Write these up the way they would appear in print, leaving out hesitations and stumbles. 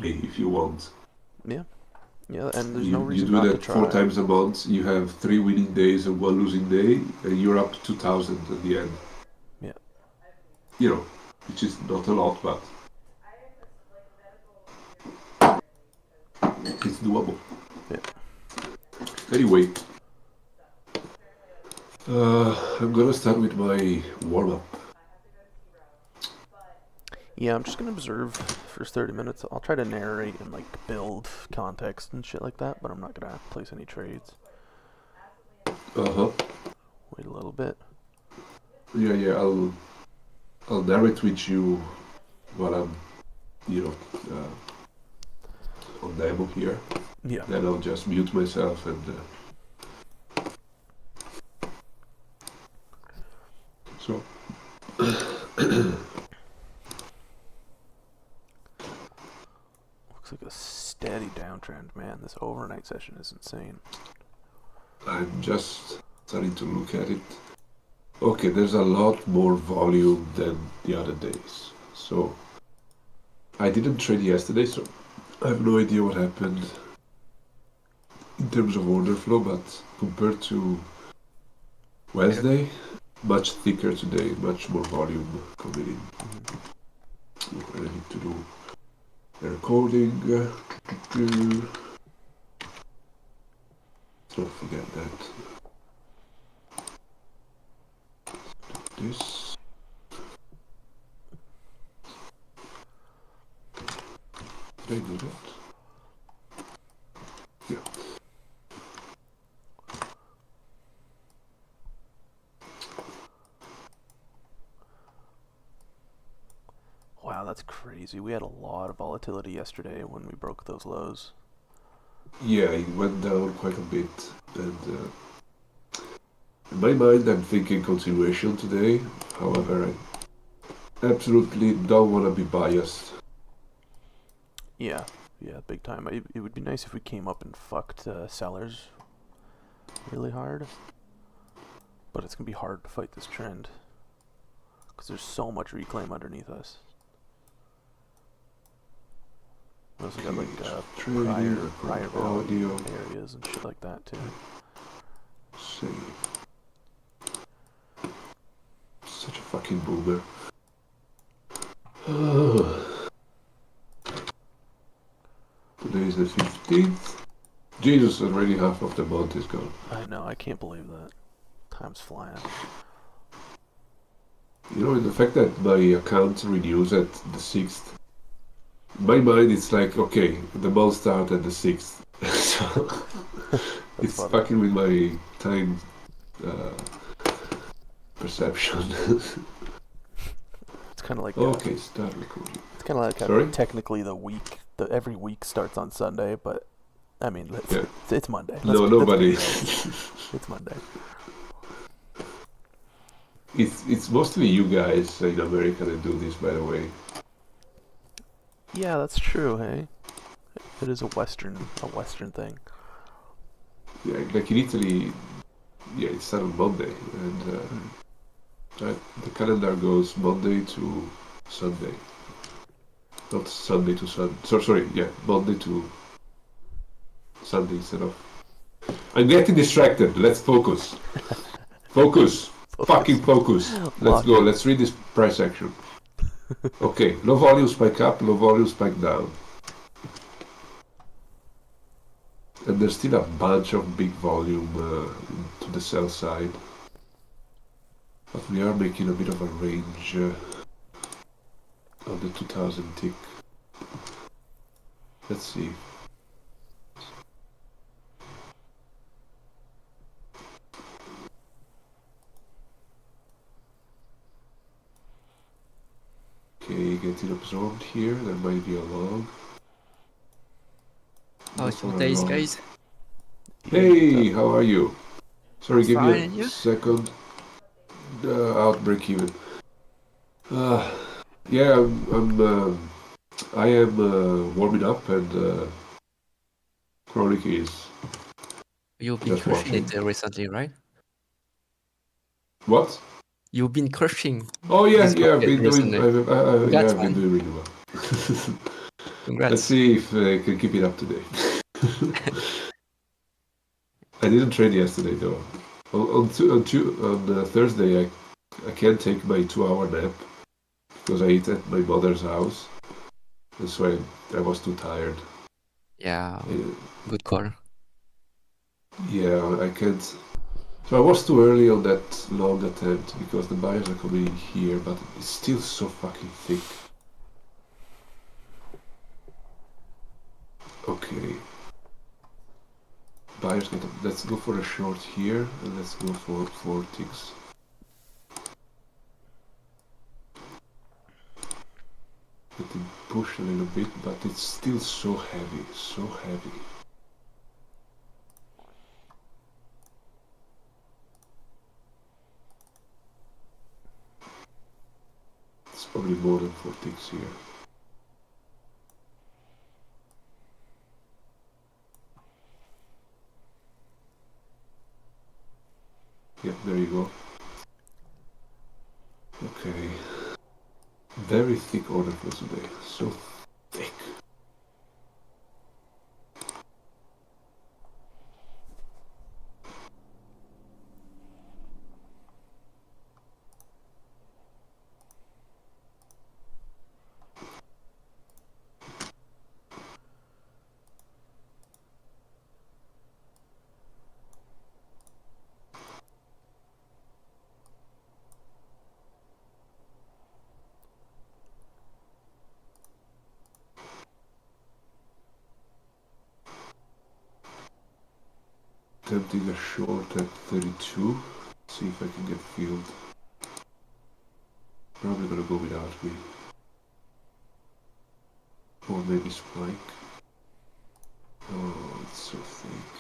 if you want. Yeah, yeah, and there's no You reason do not to that four try. times a month. You have 3 winning days and 1 losing day, and you're up to 2,000 at the end. Yeah, You know, which is not a lot, but it's doable. yeah, Anyway, I'm gonna start with my warm up. yeah. I'm just gonna observe first 30 minutes. I'll try to narrate and like build context and shit like that, but I'm not gonna place any trades. Uh huh. Wait a little bit. Yeah, yeah. I'll narrate with you while I'm, you know, on demo here. Yeah. Then I'll just mute myself and. So. Looks like a steady downtrend, man. This overnight session is insane. I'm just starting to look at it. Okay, there's a lot more volume than the other days. So I didn't trade yesterday, so I have no idea what happened in terms of order flow, but compared to Wednesday, much thicker today, much more volume coming in. I need to do the recording. Don't forget that. This. Did I do that? Yeah. Wow, that's crazy. We had a lot of volatility yesterday when we broke those lows. Yeah, it went down quite a bit, and in my mind, I'm thinking continuation today. However, I absolutely don't want to be biased. Yeah, yeah, big time. It would be nice if we came up and fucked sellers really hard, but it's gonna be hard to fight this trend because there's so much reclaim underneath us. We also got like prior value audio. areas and shit like that too. Save. Such a fucking boomer. Today is the 15th. Jesus, already half of the month is gone. I know, I can't believe that. Time's flying. You know, the fact that my account renews at the 6th, in my mind it's like, okay, the month starts at the 6th. So it's funny. fucking with my time perception. It's kind of like Okay, start recording. it's kind of like Sorry? technically every week starts on Sunday, but I mean Yeah. it's Monday. No, nobody. It's Monday. It's mostly you guys in America that do this, by the way. Yeah, that's true. Hey, it is a Western thing. Yeah, like in Italy, yeah, it started on Monday, and the calendar goes Monday to Sunday, not Sunday to Sunday. Sorry, yeah, Monday to Sunday instead of. I'm getting distracted. Let's focus. Focus. Fucking focus. Let's go. Let's read this price action. Okay, low volume spike up, low volume spike down. And there's still a bunch of big volume to the sell side. But we are making a bit of a range on the 2000 tick. Let's see. Okay, getting absorbed here. There might be a long. How's your days, guys? Hey, how are you? Sorry, give me Fine, a second. Outbreak even. Yeah, I am warming up, and Chronic is. You've been crushing it recently, right? What? You've been crushing. Oh yeah, this yeah. I've been market doing. recently. I've been Congrats, doing man. really well. Congrats. see if I can keep it up today. I didn't trade yesterday though. On Thursday, I can't take my 2-hour nap because I eat at my mother's house. That's why I was too tired. Yeah, Uh, good call. yeah, I can't. So I was too early on that long attempt because the buyers are coming here, but it's still so fucking thick. Okay. Buyers get. Let's go for a short here and let's go for 4 ticks. Let it push a little bit, but it's still so heavy, so heavy. It's probably more than 4 ticks here. Yeah, there you go. Okay. Very thick order for today. So thick. Attempting a short at 32. See if I can get filled. Probably gonna go without me. Or maybe spike. Oh, it's so thick.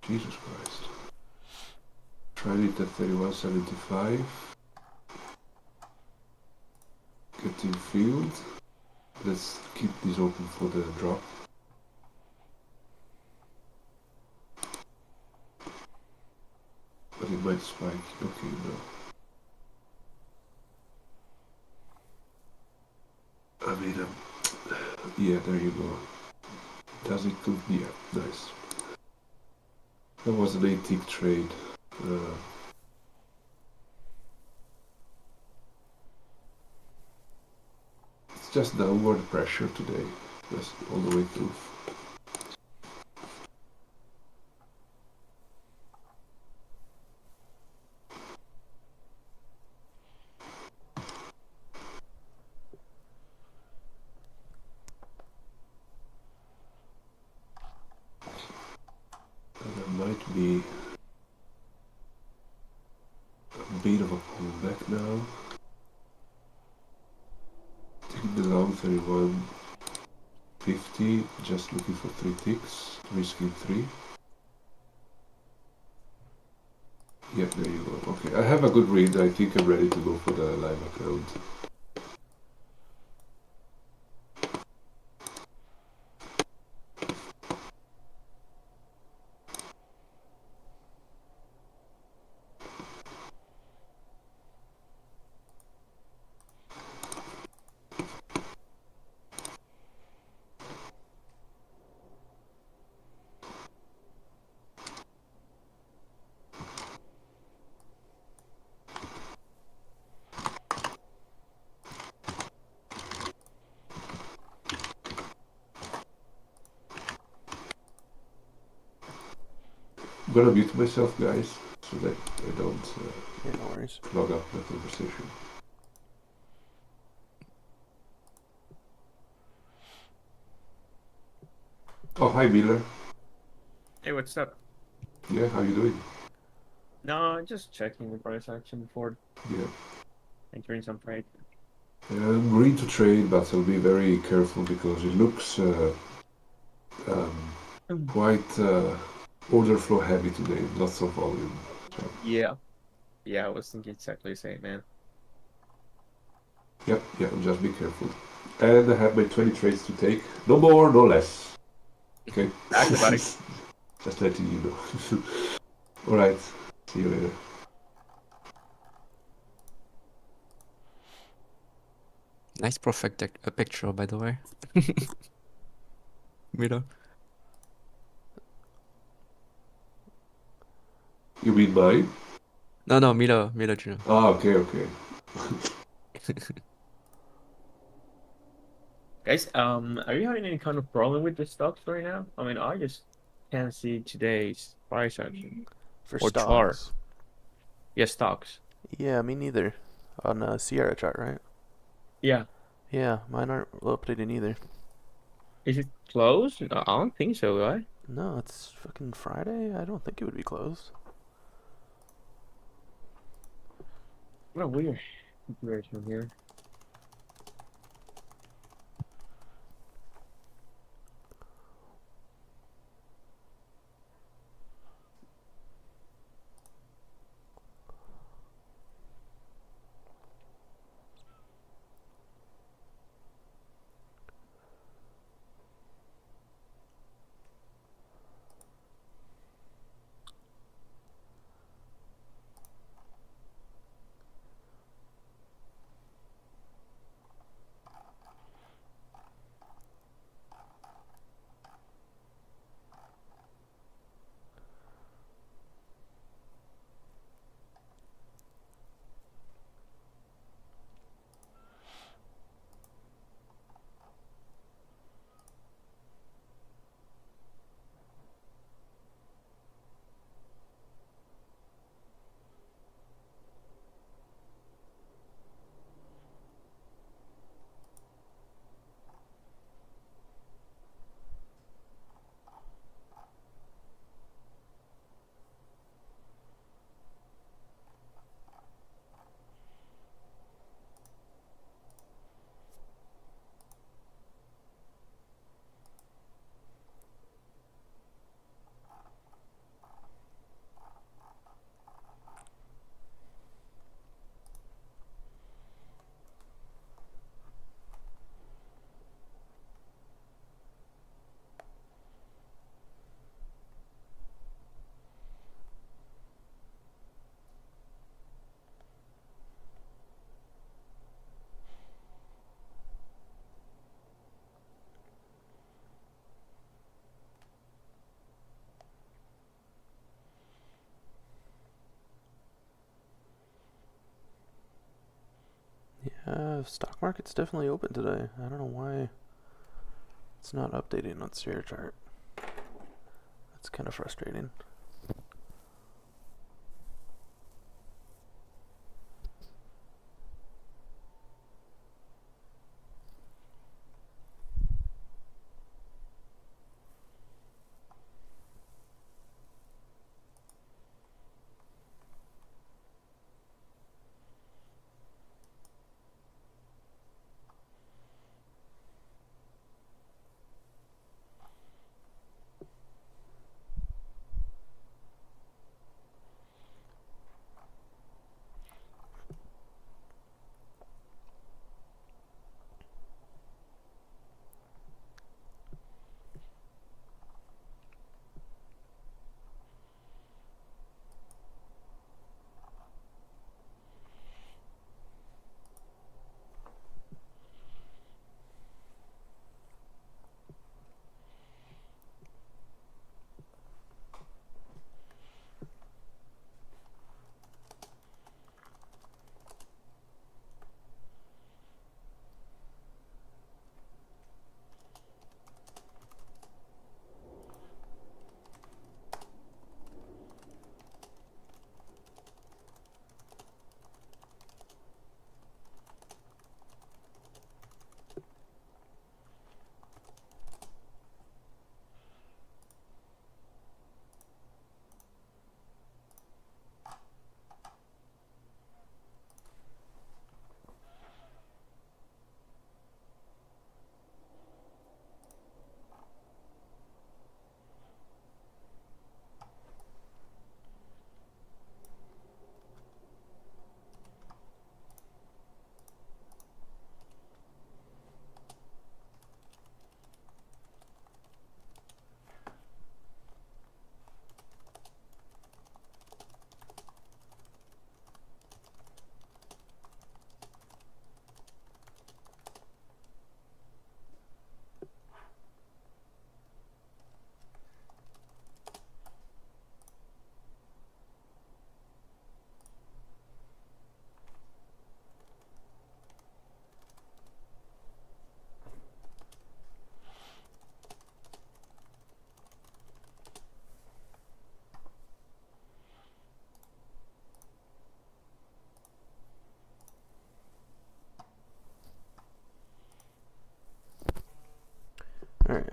Jesus Christ. Tried it at 31.75. Getting filled. Let's keep this open for the drop. But it might spike. Okay, no. I mean, yeah, there you go. Does it go? Yeah, nice. That was an 8-tick trade. It's just downward pressure today. Just all the way through. And there might be a bit of a pullback now. Taking the long 31.50, just looking for 3 ticks, risking 3. Yeah, there you go. Okay, I have a good read. I think I'm ready to go for the live account. I'm gonna mute myself, guys, so that I don't Yeah, no worries. clog up the conversation. Oh, hi, Miller. Hey, what's up? Yeah, how you doing? No, just checking the price action before Yeah. entering some trade. I'm green to trade, but I'll be very careful because it looks quite order flow heavy today. Lots of volume. So, Yeah. Yeah, I was thinking exactly the same, man. yeah, just be careful. And I have my 20 trades to take. No more, no less. Okay. Acrobatic. Just letting you know. Alright. See you later. Nice perfect picture, by the way. Milo. You mean by? No, Milo Jr. Ah, okay, okay. Guys, are you having any kind of problem with the stocks right now? I mean, I just can't see today's price action For or chart. stocks. Yeah, stocks. Yeah, me neither. On a Sierra chart, right? Yeah. Yeah, mine aren't updated either. Is it closed? No, I don't think so, right? No, it's fucking Friday. I don't think it would be closed. What a weird situation here. Yeah, stock market's definitely open today. I don't know why it's not updating on Sierra chart. That's kind of frustrating.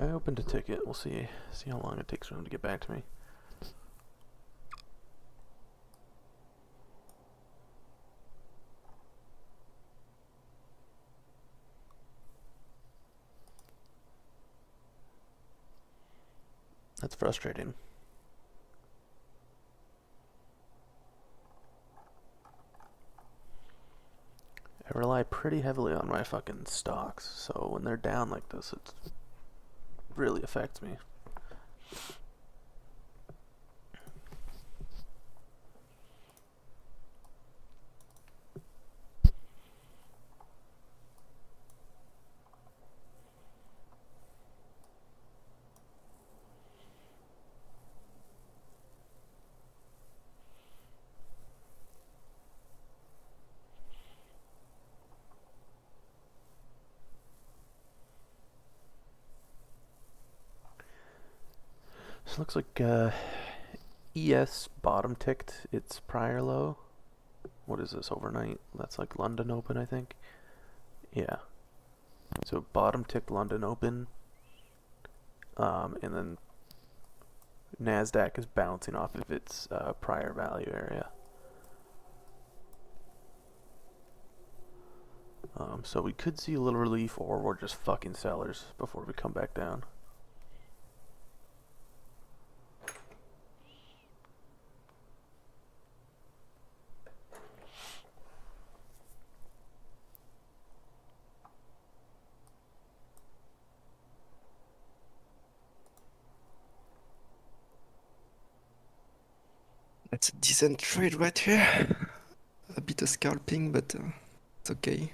I opened a ticket. We'll see how long it takes for him to get back to me. That's frustrating. I rely pretty heavily on my fucking stocks, so when they're down like this, it really affects me. This looks like ES bottom ticked its prior low. What is this, overnight? That's like London Open, I think. Yeah. So bottom ticked London Open. And then NASDAQ is bouncing off of its prior value area. So we could see a little relief, or we're just fucking sellers before we come back down. That's a decent trade right here. A bit of scalping, but it's okay.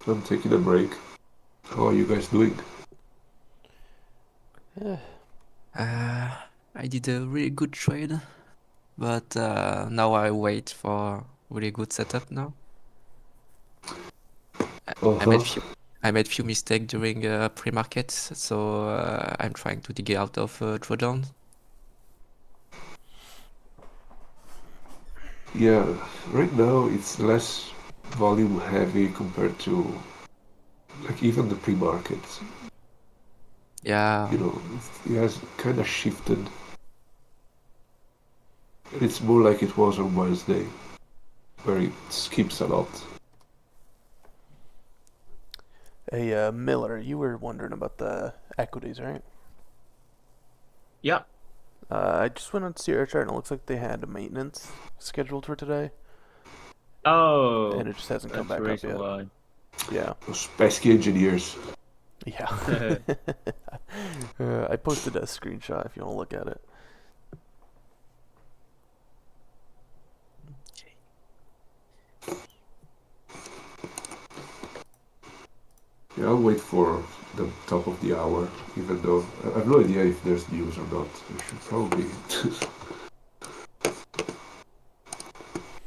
I'm taking a break. How are you guys doing? Eh, I did a really good trade, but now I wait for really good setup now. I made Uh-huh. few mistakes during pre-market, so I'm trying to dig out of drawdown. Yeah, right now it's less volume heavy compared to like even the pre-market. Yeah, You know, it has kind of shifted. It's more like it was on Wednesday, where it skips a lot. hey, Miller, you were wondering about the equities, right? Yeah. I just went on Sierra chart and it looks like they had a maintenance scheduled for today, Oh, and it just hasn't come that's the back up reason yet. why. Yeah. Those pesky engineers. Yeah. I posted a screenshot if you want to look at it. Yeah, I'll wait for the top of the hour, even though I have no idea if there's news or not. I should probably.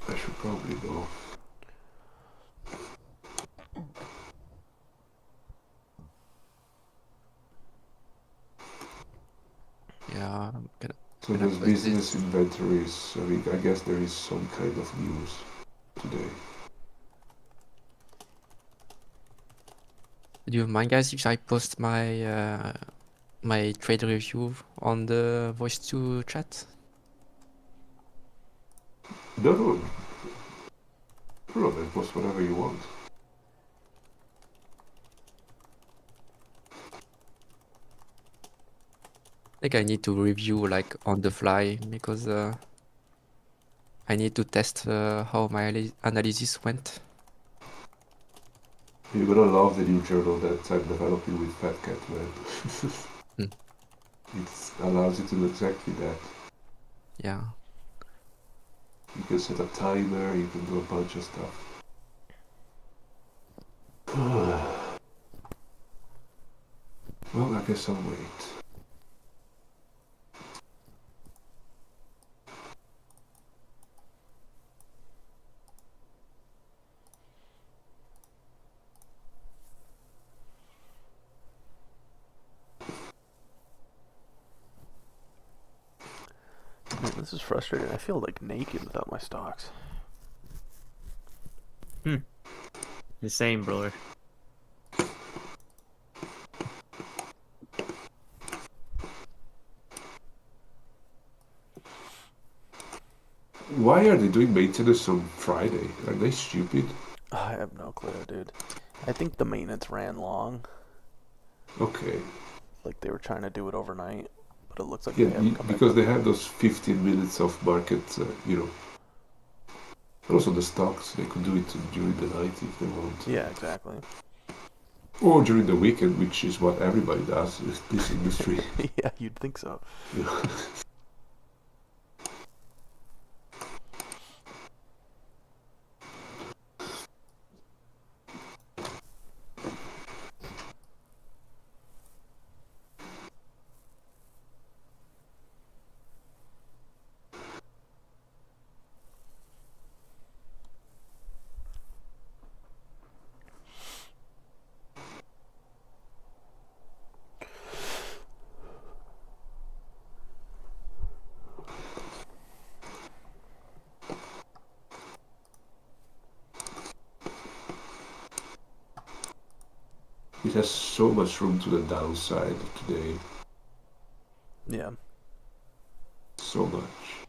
I should probably know. yeah. I'm gonna, So gonna there's post business this. inventories. I mean, I guess there is some kind of news today. Do you mind, guys, if I post my my trade review on the voice to chat? No, no, no, man, post whatever you want. I think I need to review like on the fly because I need to test how my analysis went. You're gonna love the new journal that I'm developing with Fat Cat, man. Hmm. It allows you to do exactly that. Yeah. You can set a timer, you can do a bunch of stuff. Well, I guess I'll wait. Man, this is frustrating. I feel like naked without my stocks. The same, brother. Why are they doing maintenance on Friday? Are they stupid? I have no clue, dude. I think the maintenance ran long. Okay. Like they were trying to do it overnight, but it looks like Yeah, they haven't come back because up they yet. have those 15 minutes of market, And also the stocks, they could do it during the night if they want. Yeah, exactly. Or during the weekend, which is what everybody does in this industry. Yeah, you'd think so. You know. It has so much room to the downside today. Yeah. So much.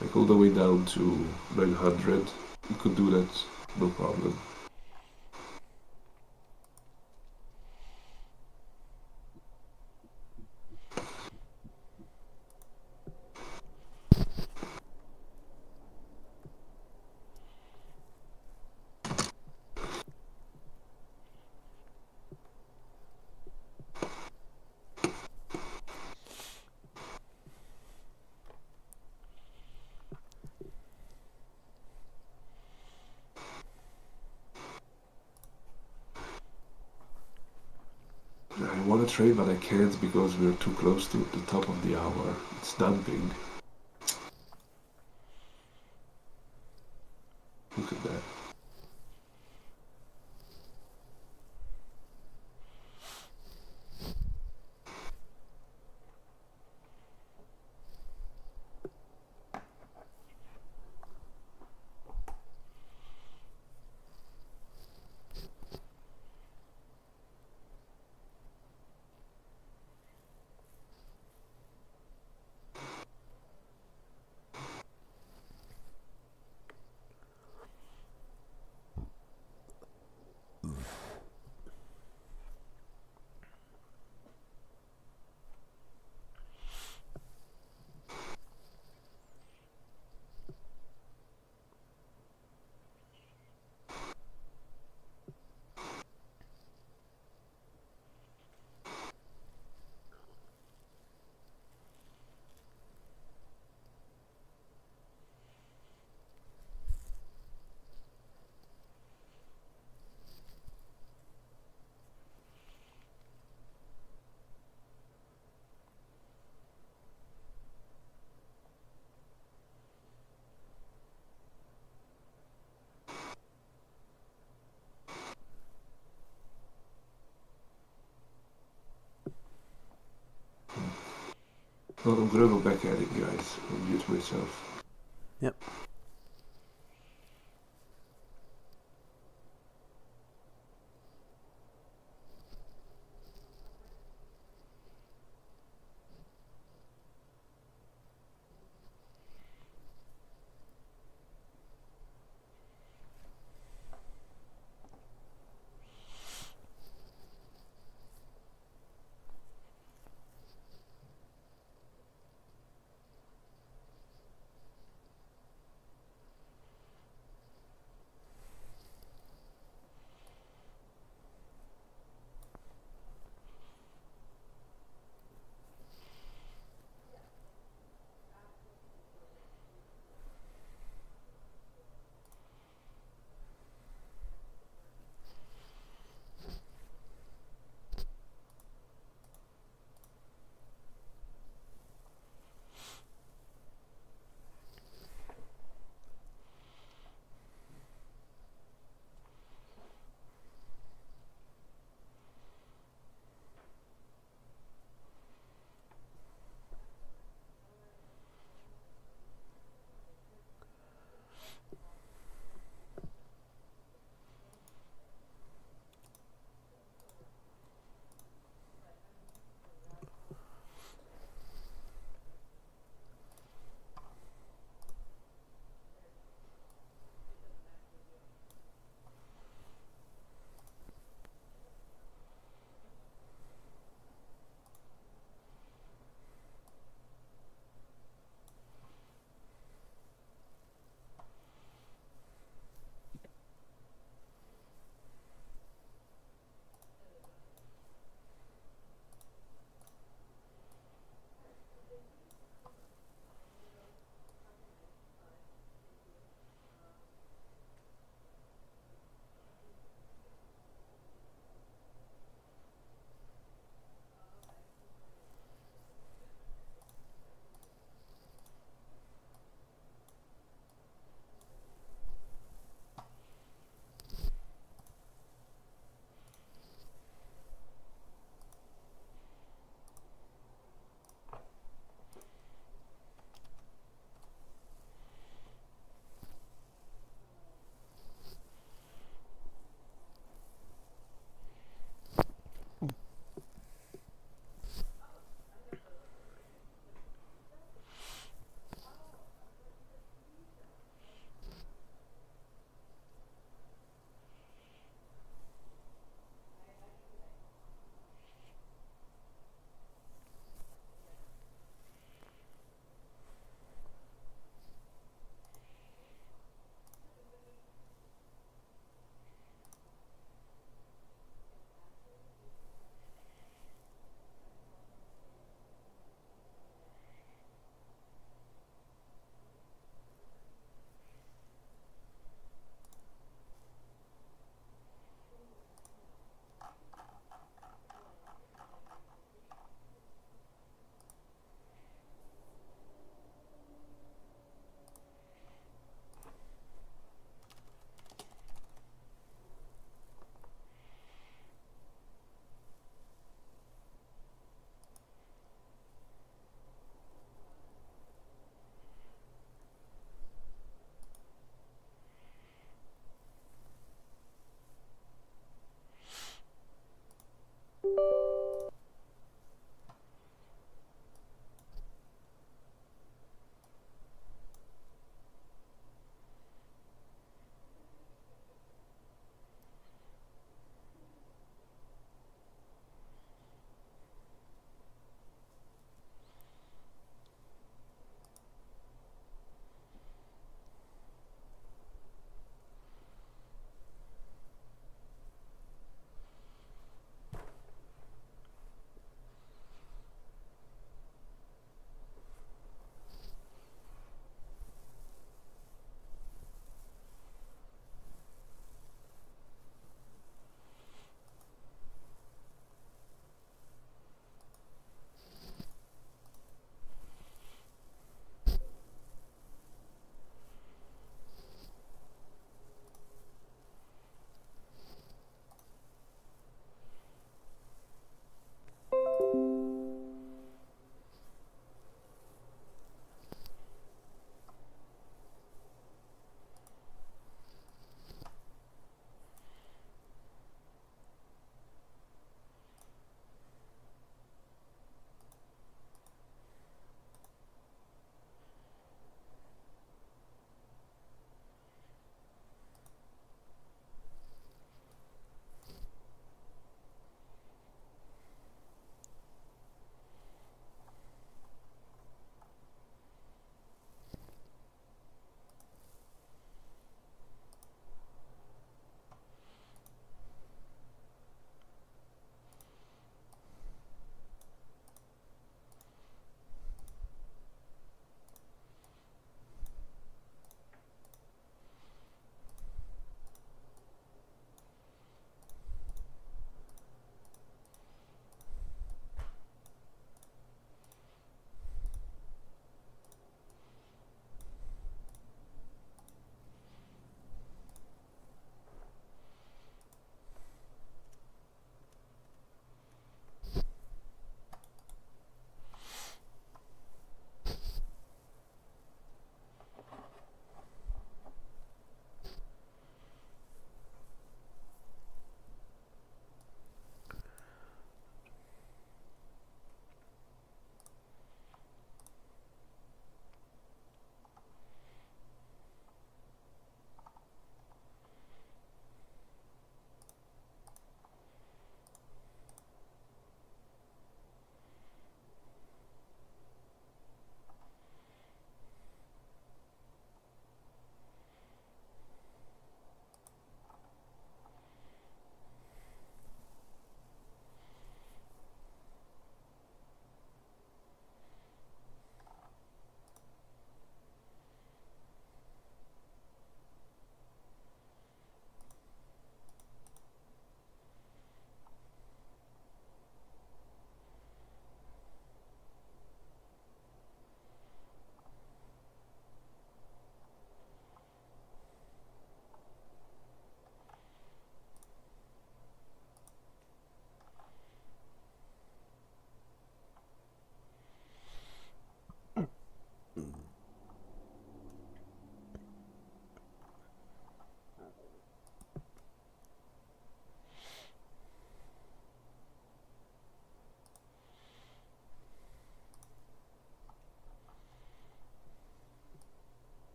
Like all the way down to 900. You could do that, no problem. I want to trade, but I can't because we're too close to the top of the hour. It's dumping. Look at that. Well, I'm gonna go back at it, guys. I'll mute myself. Yep.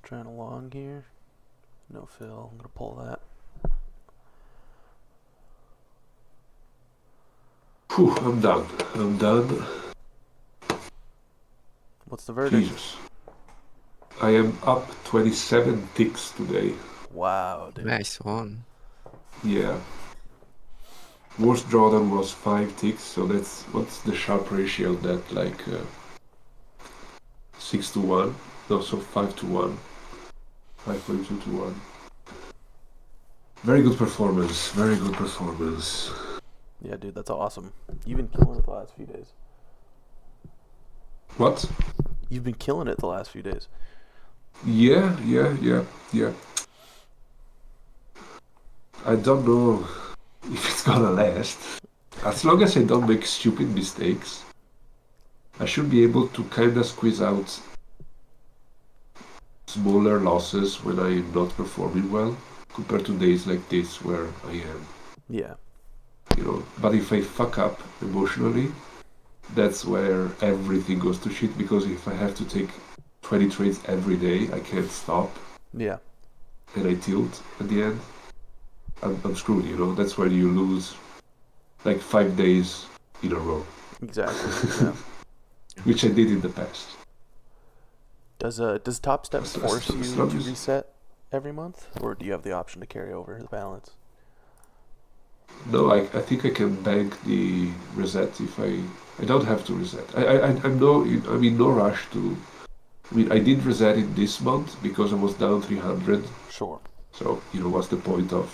Trying along here. No fill. I'm gonna pull that. Whew, I'm done. I'm done. What's the verdict? Jesus. I am up 27 ticks today. Wow, dude. Nice one. Yeah. Worst drawdown was 5 ticks, so what's the sharp ratio of that? Like 6 to 1? No, so 5 to 1. 5.2 to 1. Very good performance. Very good performance. Yeah, dude, that's awesome. You've been killing it the last few days. What? You've been killing it the last few days. Yeah. I don't know if it's gonna last. As long as I don't make stupid mistakes, I should be able to kinda squeeze out smaller losses when I'm not performing well, compared to days like this where I am. Yeah. You know, but if I fuck up emotionally, that's where everything goes to shit, because if I have to take 20 trades every day, I can't stop, Yeah. and I tilt at the end, I'm screwed, you know. That's where you lose like 5 days in a row, Exactly. Yeah. which I did in the past. Does Top Step So- force so- you so to just- reset every month, or do you have the option to carry over the balance? No, I think I can bank the reset if I don't have to reset. I'm in no rush to. I mean, I did reset it this month because I was down 300. Sure. So, you know, what's the point of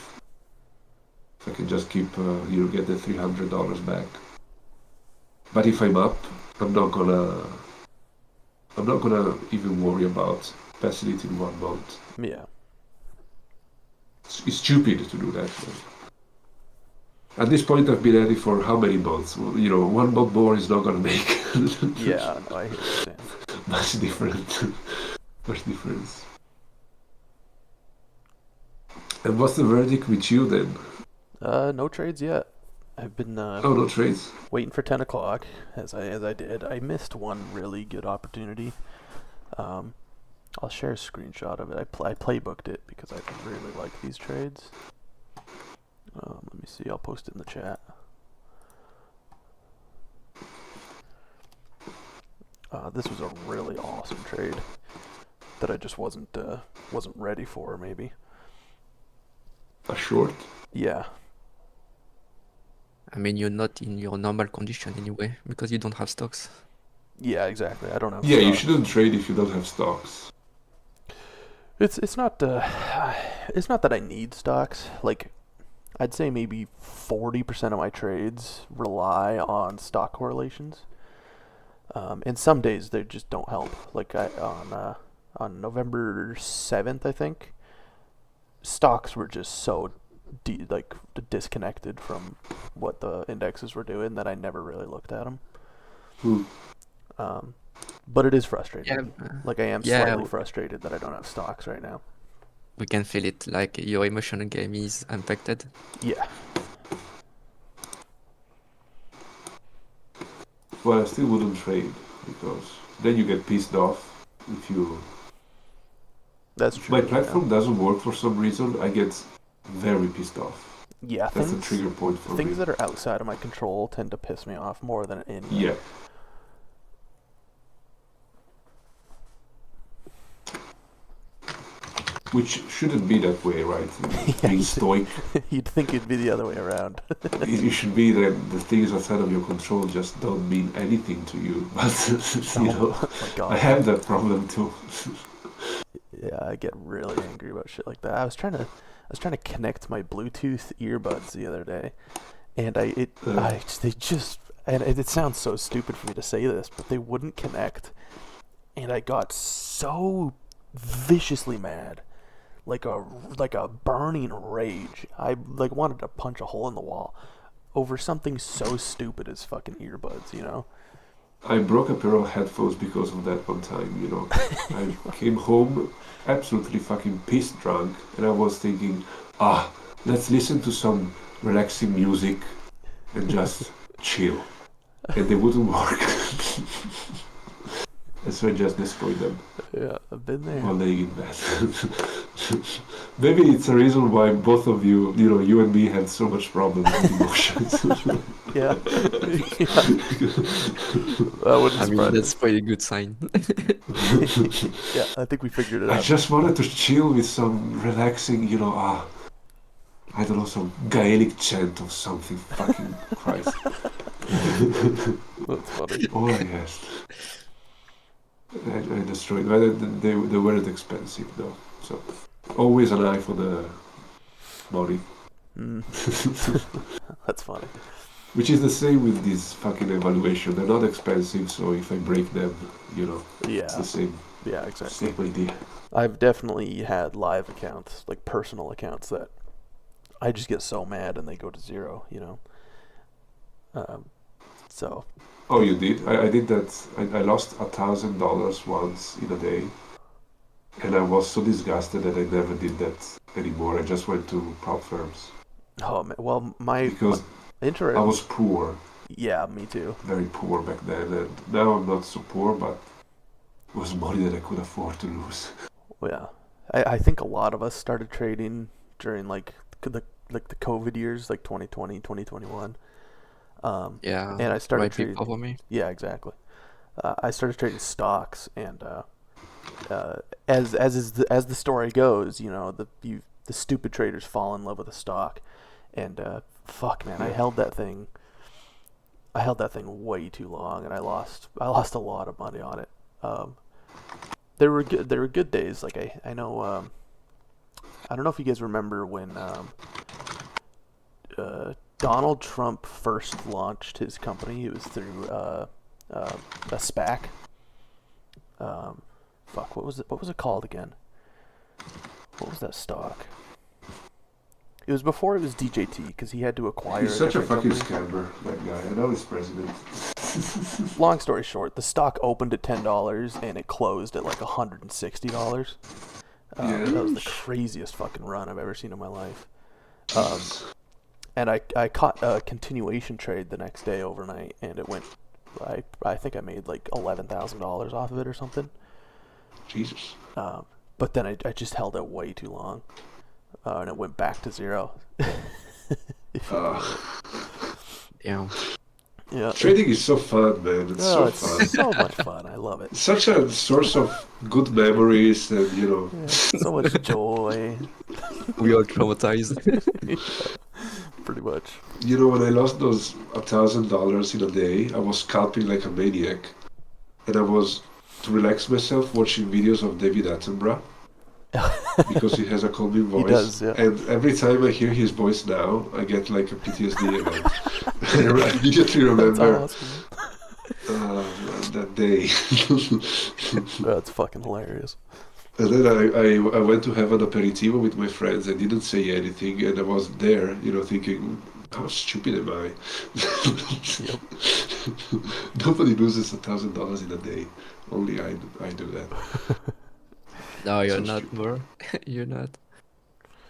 if I can just keep, get the $300 back. But if I'm up, I'm not gonna even worry about passing it in 1 month. Yeah. It's stupid to do that. At this point, I've been at it for how many months? Well, you know, 1 month more is not gonna make Yeah. No, I hear what you're saying. much difference. And what's the verdict with you then? No trades yet. I've been Oh, no trades. waiting for 10 o'clock as I did. I missed one really good opportunity. I'll share a screenshot of it. I playbooked it because I really like these trades. Let me see. I'll post it in the chat. This was a really awesome trade that I just wasn't ready for. Maybe. A short. Yeah. I mean, you're not in your normal condition anyway because you don't have stocks. Yeah. Exactly. I don't have. Yeah, you stocks. shouldn't trade if you don't have stocks. It's not that I need stocks. Like, I'd say maybe 40% of my trades rely on stock correlations. And some days they just don't help. Like on November 7th, I think, stocks were just so disconnected from what the indexes were doing that I never really looked at them. Hmm. But it is frustrating. Yeah, Like, I am Yeah. slightly frustrated that I don't have stocks right now. we can feel it. Like your emotional game is impacted. Yeah. Well, I still wouldn't trade because then you get pissed off if you. That's true. My platform doesn't work for some reason. I get very pissed off. Yeah, That's a trigger point for things me. that are outside of my control tend to piss me off more than in. Yeah. Which shouldn't be that way, right? Being stoic, You'd think it'd be the other way around. it should be that the things outside of your control just don't mean anything to you. But you know, Oh my god. I have that problem too. Yeah, I get really angry about shit like that. I was trying to connect my Bluetooth earbuds the other day, and it sounds so stupid for me to say this, but they wouldn't connect, and I got so viciously mad, like a burning rage. I wanted to punch a hole in the wall over something so stupid as fucking earbuds, you know? I broke a pair of headphones because of that one time, you know. I came home absolutely fucking pissed drunk, and I was thinking, let's listen to some relaxing music and just chill. And they wouldn't work. And so I just destroyed them Yeah, I've been there. while laying in bed. Maybe it's a reason why both of you, you and me had so much problem with emotions. Yeah. Yeah. That wouldn't I mean, surprise that's probably a good sign. me. Yeah, I think we figured it I out. just wanted to chill with some relaxing, I don't know, some Gaelic chant or something. Fucking Christ. That's funny. All I asked. I destroyed. Well, they weren't expensive though, so always an eye for the body. Mm. That's funny. Which is the same with this fucking evaluation. They're not expensive, so if I break them, it's the Yeah. same Yeah, exactly. same idea. I've definitely had live accounts, like personal accounts, that I just get so mad and they go to zero, So, Oh, you did? I did that. I lost $1,000 once in a day, and I was so disgusted that I never did that anymore. I just went to prop firms oh man, well, my because I interest. was poor, Yeah, me too. very poor back then, and now I'm not so poor, but it was money that I could afford to lose. Yeah, I think a lot of us started trading during the COVID years, like 2020, 2021. Yeah, And I started right trading. before for me. Yeah, exactly. I started trading stocks, and as the story goes, the stupid traders fall in love with a stock, and fuck man, I held that thing way too long, and I lost a lot of money on it. There were good days. Like I know I don't know if you guys remember when Donald Trump first launched his company. It was through a SPAC. Fuck, what was it? What was it called again? What was that stock? It was before it was DJT because he had to acquire. He's such a different fucking company. scammer, that guy. I know he's president. Long story short, the stock opened at $10 and it closed at like $160. That was the craziest fucking run I've ever seen in my life. And I caught a continuation trade the next day overnight, and it went. I think I made like $11,000 off of it or something. Jesus. But then I just held it way too long, and it went back to zero. Yeah. Yeah. Trading is so fun, man. It's Oh, so it's fun. so much fun. I love it. Such a source of good memories, and Yeah, so much joy. We are traumatized. Pretty much. when I lost those $1,000 in a day, I was scalping like a maniac, and I was to relax myself watching videos of David Attenborough because he has a calming voice. He does, yeah. And every time I hear his voice now, I get like a PTSD event. I immediately That's remember awesome. that day. That's fucking hilarious. And then I went to have an aperitivo with my friends. I didn't say anything, and I was there, thinking, how stupid am I? Nobody loses $1,000 in a day. Only I do that. No, you're So not, stupid. bro. You're not.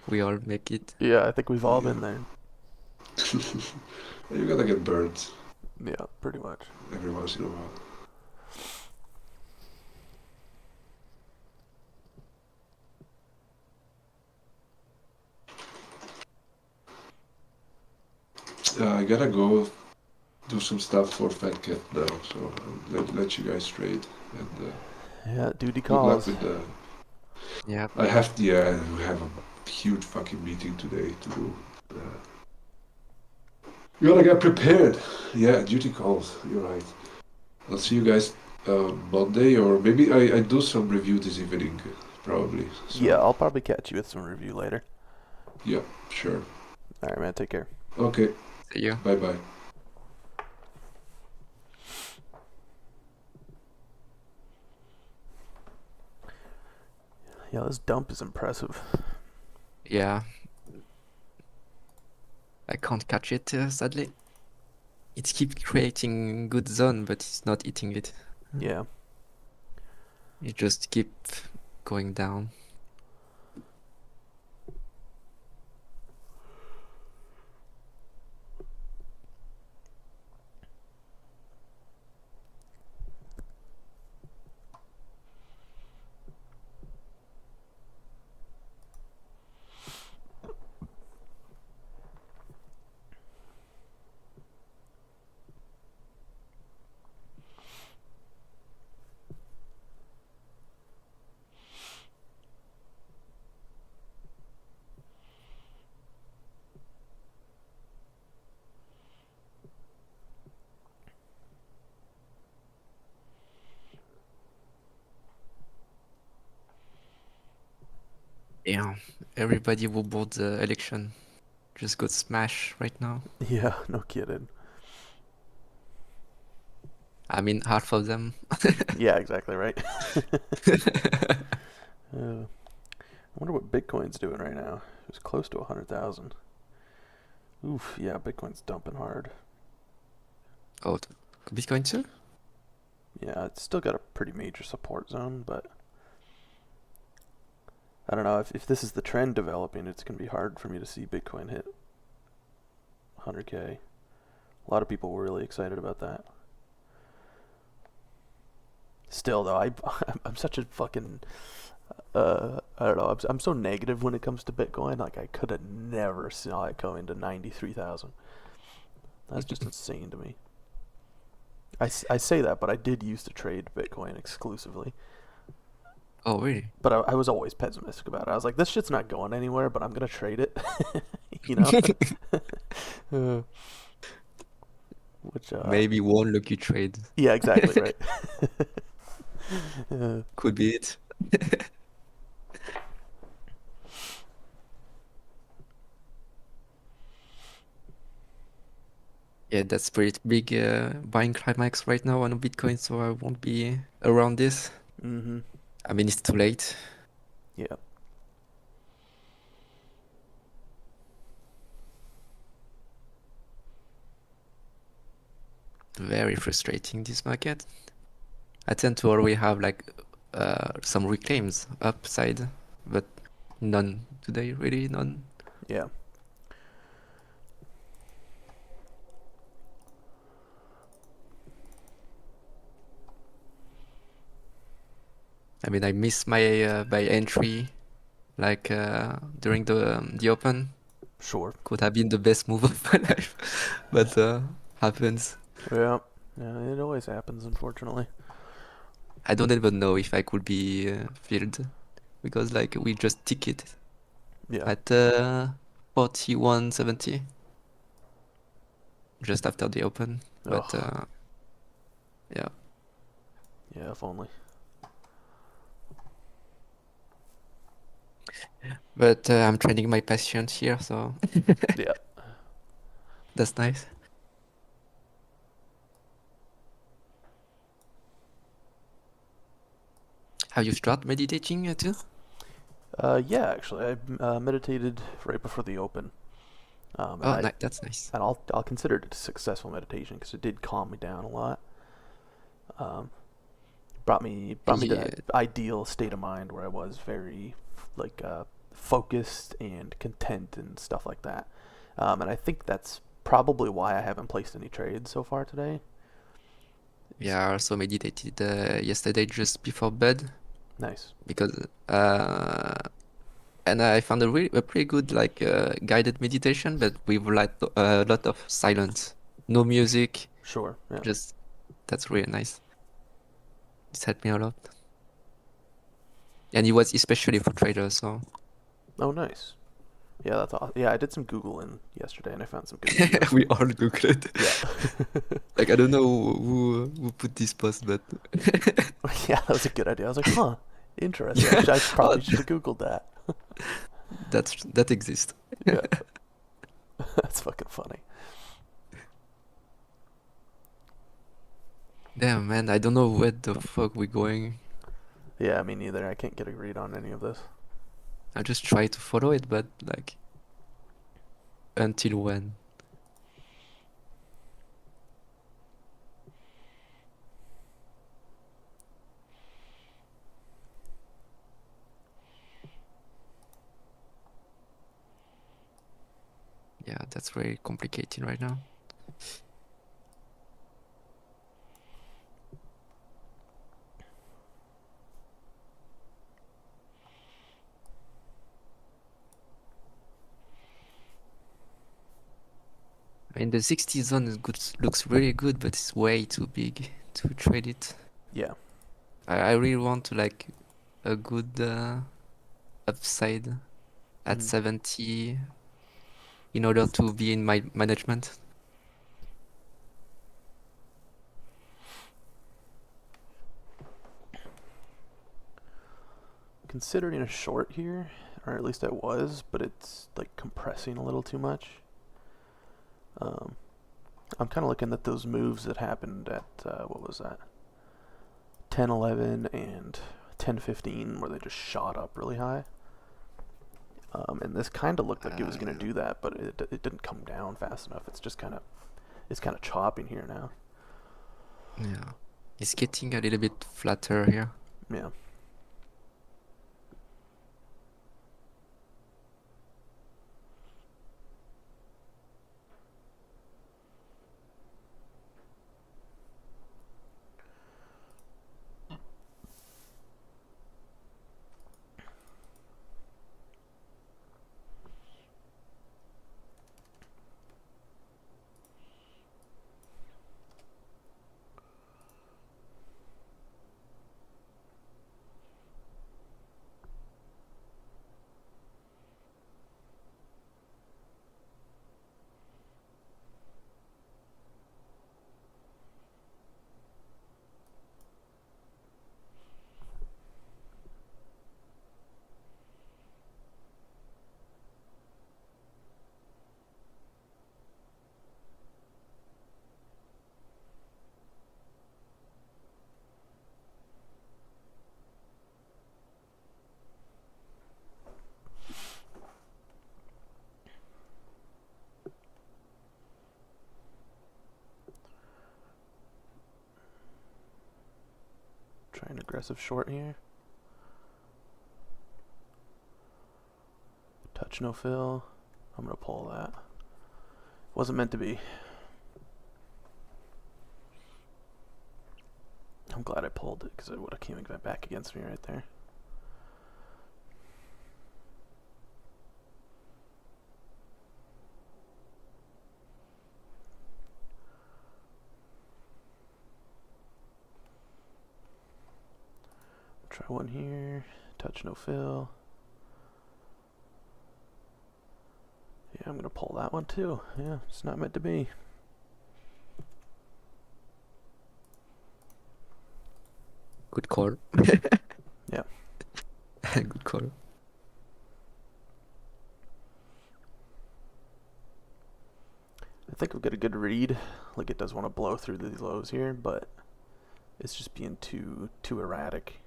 We all make it. Yeah, I think we've all been there. You gotta get burned Yeah, pretty much. every once in a while. I gotta go do some stuff for Fat Cat now, so I'll let you guys trade. And Yeah, duty good luck calls. with the. Yeah. We have a huge fucking meeting today to do. You gotta get prepared. Yeah, duty calls. You're right. I'll see you guys Monday, or maybe I do some review this evening, probably. So, Yeah, I'll probably catch you with some review later. Yeah, sure. All right, man. Take care. Okay. See you. Bye bye. Yeah, this dump is impressive. Yeah. I can't catch it, sadly. It keeps creating good zone, but it's not eating it. Yeah. It just keep going down. Yeah, everybody who bought the election just got smashed right now. Yeah, no kidding. I mean, half of them. Yeah, exactly right. I wonder what Bitcoin's doing right now. It was close to 100,000. Oof, yeah, Bitcoin's dumping hard. Oh, Bitcoin too? Yeah, it's still got a pretty major support zone, but I don't know if this is the trend developing. It's gonna be hard for me to see Bitcoin hit 100K. A lot of people were really excited about that. Still, though, I'm such a fucking I don't know. I'm so negative when it comes to Bitcoin. Like I could have never saw it going to 93,000. That's just insane to me. I say that, but I did used to trade Bitcoin exclusively. Oh, really? But I was always pessimistic about it. I was like, this shit's not going anywhere, but I'm gonna trade it. You know. Which Maybe one lucky trade yeah, exactly right. could be it. Yeah, that's pretty big buying climax right now on Bitcoin, so I won't be around this. Mm-hmm. I mean, it's too late. Yeah. Very frustrating, this market. I tend to always have like some reclaims upside, but none today, really none. Yeah. I mean, I missed my entry like during the open. Sure. Could have been the best move of my life, but happens. Yeah. Yeah. It always happens, unfortunately. I don't even know if I could be filled because like we just ticket Yeah. at 41.70 just after the open, but Ugh. yeah. Yeah. If only. But I'm training my patience here, so Yeah. that's nice. Have you started meditating too? Yeah. Actually, I meditated right before the open. And Oh, that's nice. and I'll consider it a successful meditation because it did calm me down a lot. Brought me to Yeah, that ideal state of mind where I was very like focused and content and stuff like that. And I think that's probably why I haven't placed any trades so far today. yeah. I also meditated yesterday just before bed Nice. because and I found a pretty good like guided meditation, but with like a lot of silence, no music, Sure. Yeah. just that's really nice. It helped me a lot, and it was especially for traders. So Oh, nice. Yeah, that's awesome. Yeah, I did some Googling yesterday and I found some good videos. we all googled. Yeah. Like I don't know who put this post, but Yeah, that was a good idea. I was like, huh, interesting. I probably should have Googled that. that exists. Yeah. That's fucking funny. Damn, man, I don't know where the fuck we're going. Yeah, me neither. I can't get a read on any of this. I just try to follow it, but like, until when? Yeah, that's very complicated right now. I mean, the 60 zone is good, looks really good, but it's way too big to trade it. Yeah. I really want to like a good upside at Mhm. 70 in order to be in my management. Considering a short here, or at least it was, but it's like compressing a little too much. I'm kind of looking at those moves that happened at, what was that? 10:11 and 10:15, where they just shot up really high. And this kind of looked like it was going to do that, but it didn't come down fast enough. It's just kind of chopping here now. Yeah. It's getting a little bit flatter here. Yeah. Try an aggressive short here. Touch no fill. I'm gonna pull that. Wasn't meant to be. I'm glad I pulled it because it would have came back against me right there. Try one here. Touch no fill. Yeah, I'm gonna pull that one too. Yeah, it's not meant to be. Good call. Yeah. Good call. I think we've got a good read. Like, it does want to blow through these lows here, but it's just being too erratic.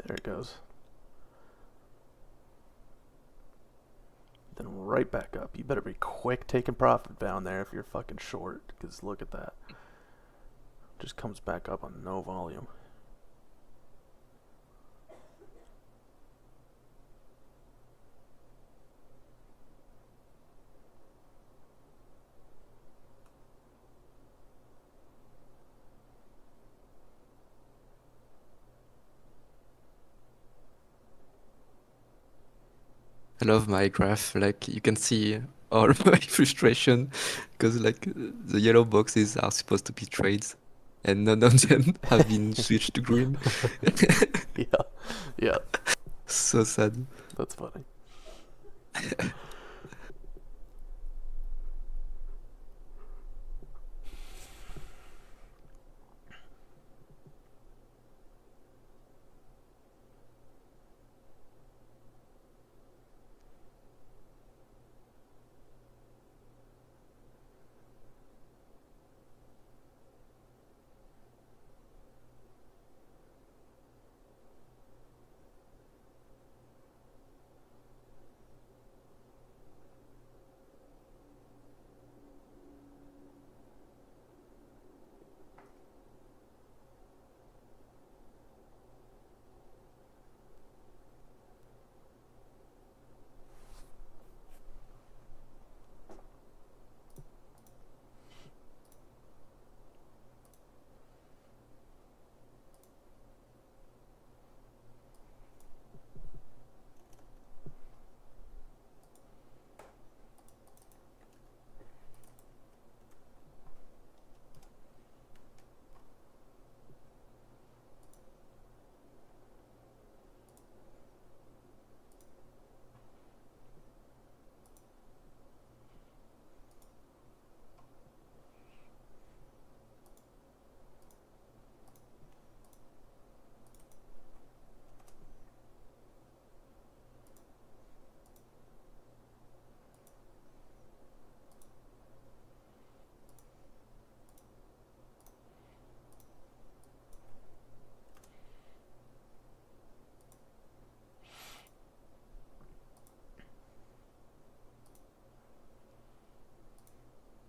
There it goes. Then right back up. You better be quick taking profit down there if you're fucking short, because look at that. Just comes back up on no volume. I love my graph. Like you can see all my frustration because like the yellow boxes are supposed to be trades, and none of them have been switched to green. Yeah. Yeah. So sad. That's funny.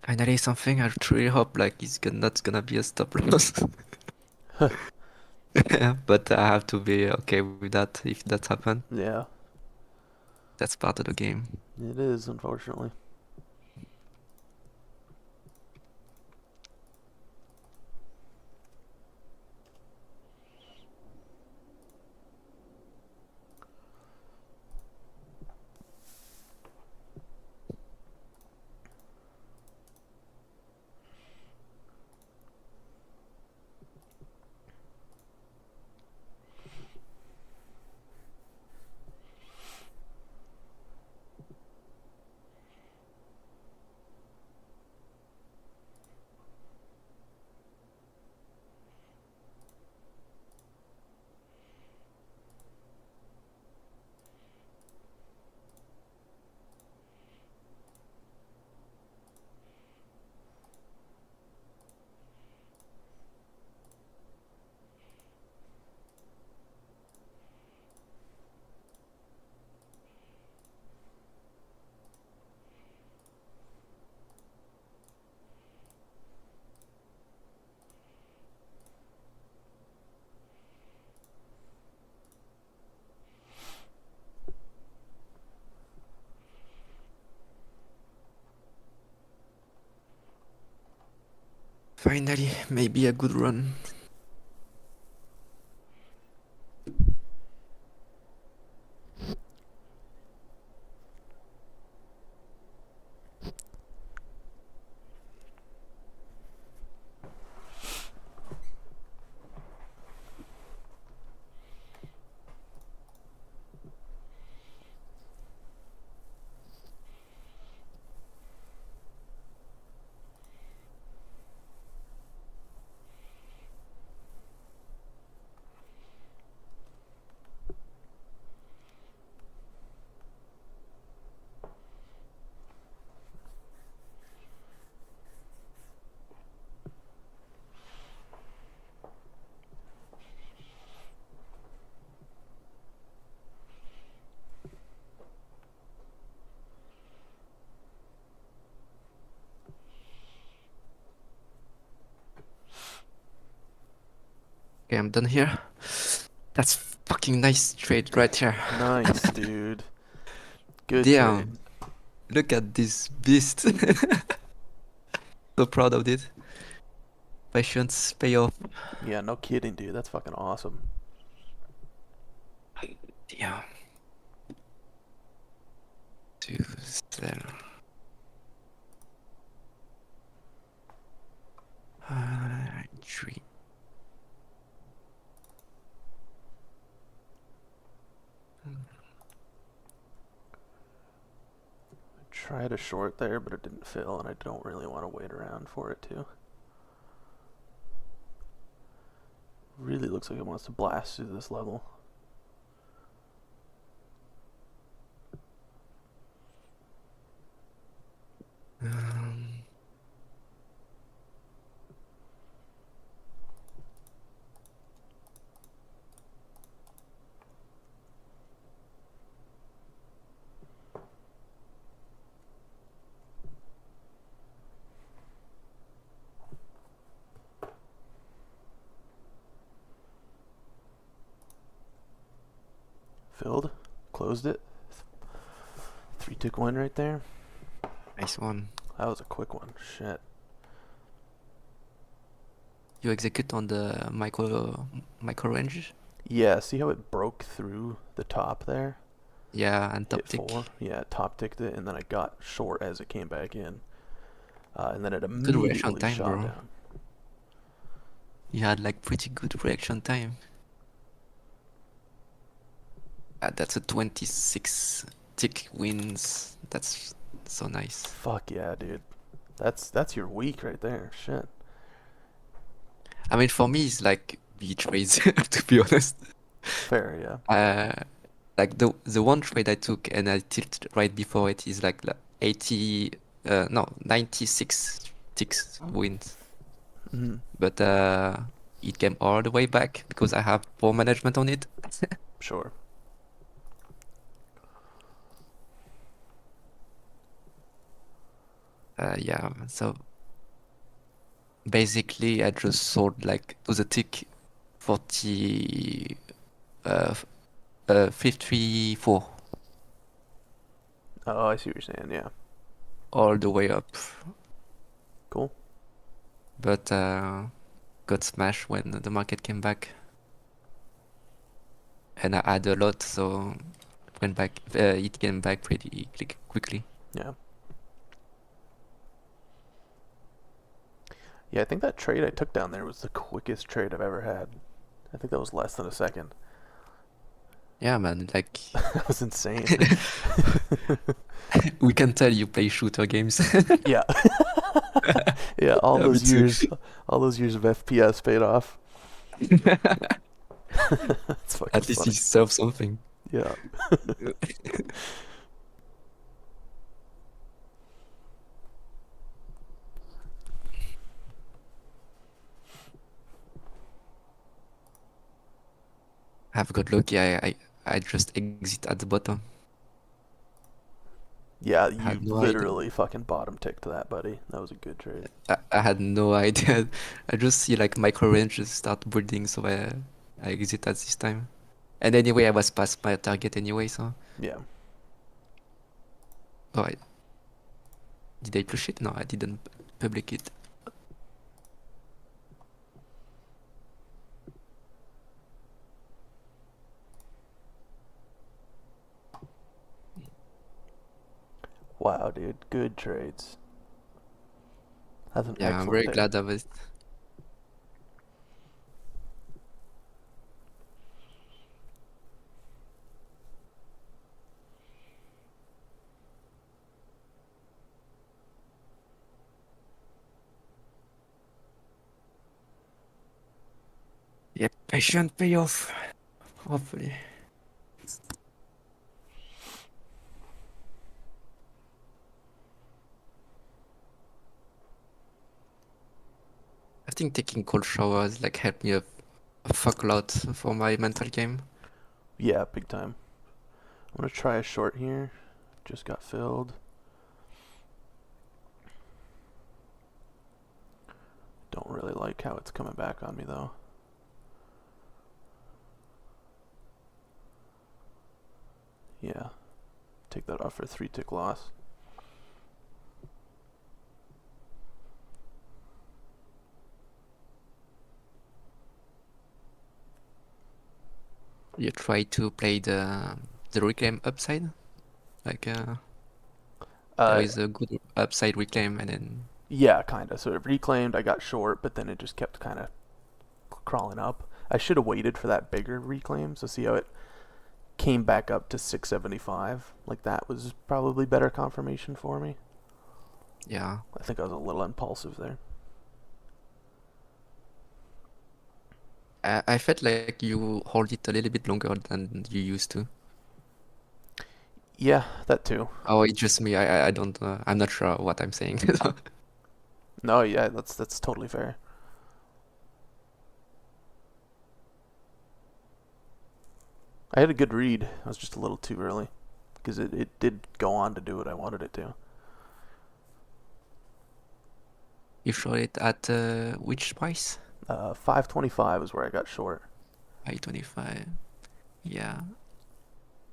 Finally, something I truly hope like it's not gonna be a stop loss. But I have to be okay with that if that happens. Yeah, That's part of the game. it is, unfortunately. Finally, maybe a good run. Okay, I'm done here. That's fucking nice trade right here. Nice, dude. Good Damn. trade. Look at this beast. So proud of it. Patience pay off. Yeah, no kidding, dude. That's fucking awesome. Damn. 2-0. Three. Tried a short there, but it didn't fill, and I don't really want to wait around for it to. Really looks like it wants to blast through this level. Filled. Closed it. 3-tick win right there. Nice one. That was a quick one. Shit. You execute on the micro range? Yeah, see how it broke through the top there? Yeah, and top Hit tick. 4. Yeah, top ticked it, and then I got short as it came back in. And then it Good immediately reaction time, shot bro. down. You had like pretty good reaction time. That's a 26 tick wins. That's so nice. Fuck yeah, dude. That's your week right there. Shit. I mean, for me, it's like B trades, to be honest. Fair, yeah. Like the one trade I took and I tilted right before it is like 96 ticks wins. Hmm. But it came all the way back because I have poor management on it. Sure. Yeah, so basically I just sold like to the tick 40 54 Oh, I see what you're saying. Yeah, all the way up, cool. but got smashed when the market came back, and I had a lot, so went back. It came back pretty quickly. Yeah. Yeah, I think that trade I took down there was the quickest trade I've ever had. I think that was less than a second. Yeah, man. Like That was insane. we can tell you play shooter games. Yeah. Yeah, Yeah, me too. all those years of FPS paid off. It's fucking At least funny. you serve something. Yeah. I've got lucky. I just exit at the bottom. Yeah, I you had no idea. literally fucking bottom ticked that, buddy. That was a good trade. I had no idea. I just see like micro ranges start building, so I exit at this time. And anyway, I was past my target anyway, so. Yeah. Oh, did I push it? No, I didn't public it. Wow, dude. Good trades. That's an Yeah, I'm excellent very day. glad of it. Yeah, patient payoff. Hopefully. I think taking cold showers like helped me a fuck lot for my mental game. Yeah, big time. I'm gonna try a short here. Just got filled. Don't really like how it's coming back on me though. Yeah. Take that off for a 3-tick loss. You try to play the reclaim upside? Like there is a good upside reclaim and then Yeah, kinda. So it reclaimed, I got short, but then it just kept kinda crawling up. I should have waited for that bigger reclaim, so see how it came back up to 675. Like that was probably better confirmation for me. yeah. I think I was a little impulsive there. I felt like you hold it a little bit longer than you used to. Yeah, that too. Oh, it's just me. I don't. I'm not sure what I'm saying. No, yeah, that's totally fair. I had a good read. I was just a little too early because it did go on to do what I wanted it to. You showed it at which price? 525 is where I got short. 525. Yeah.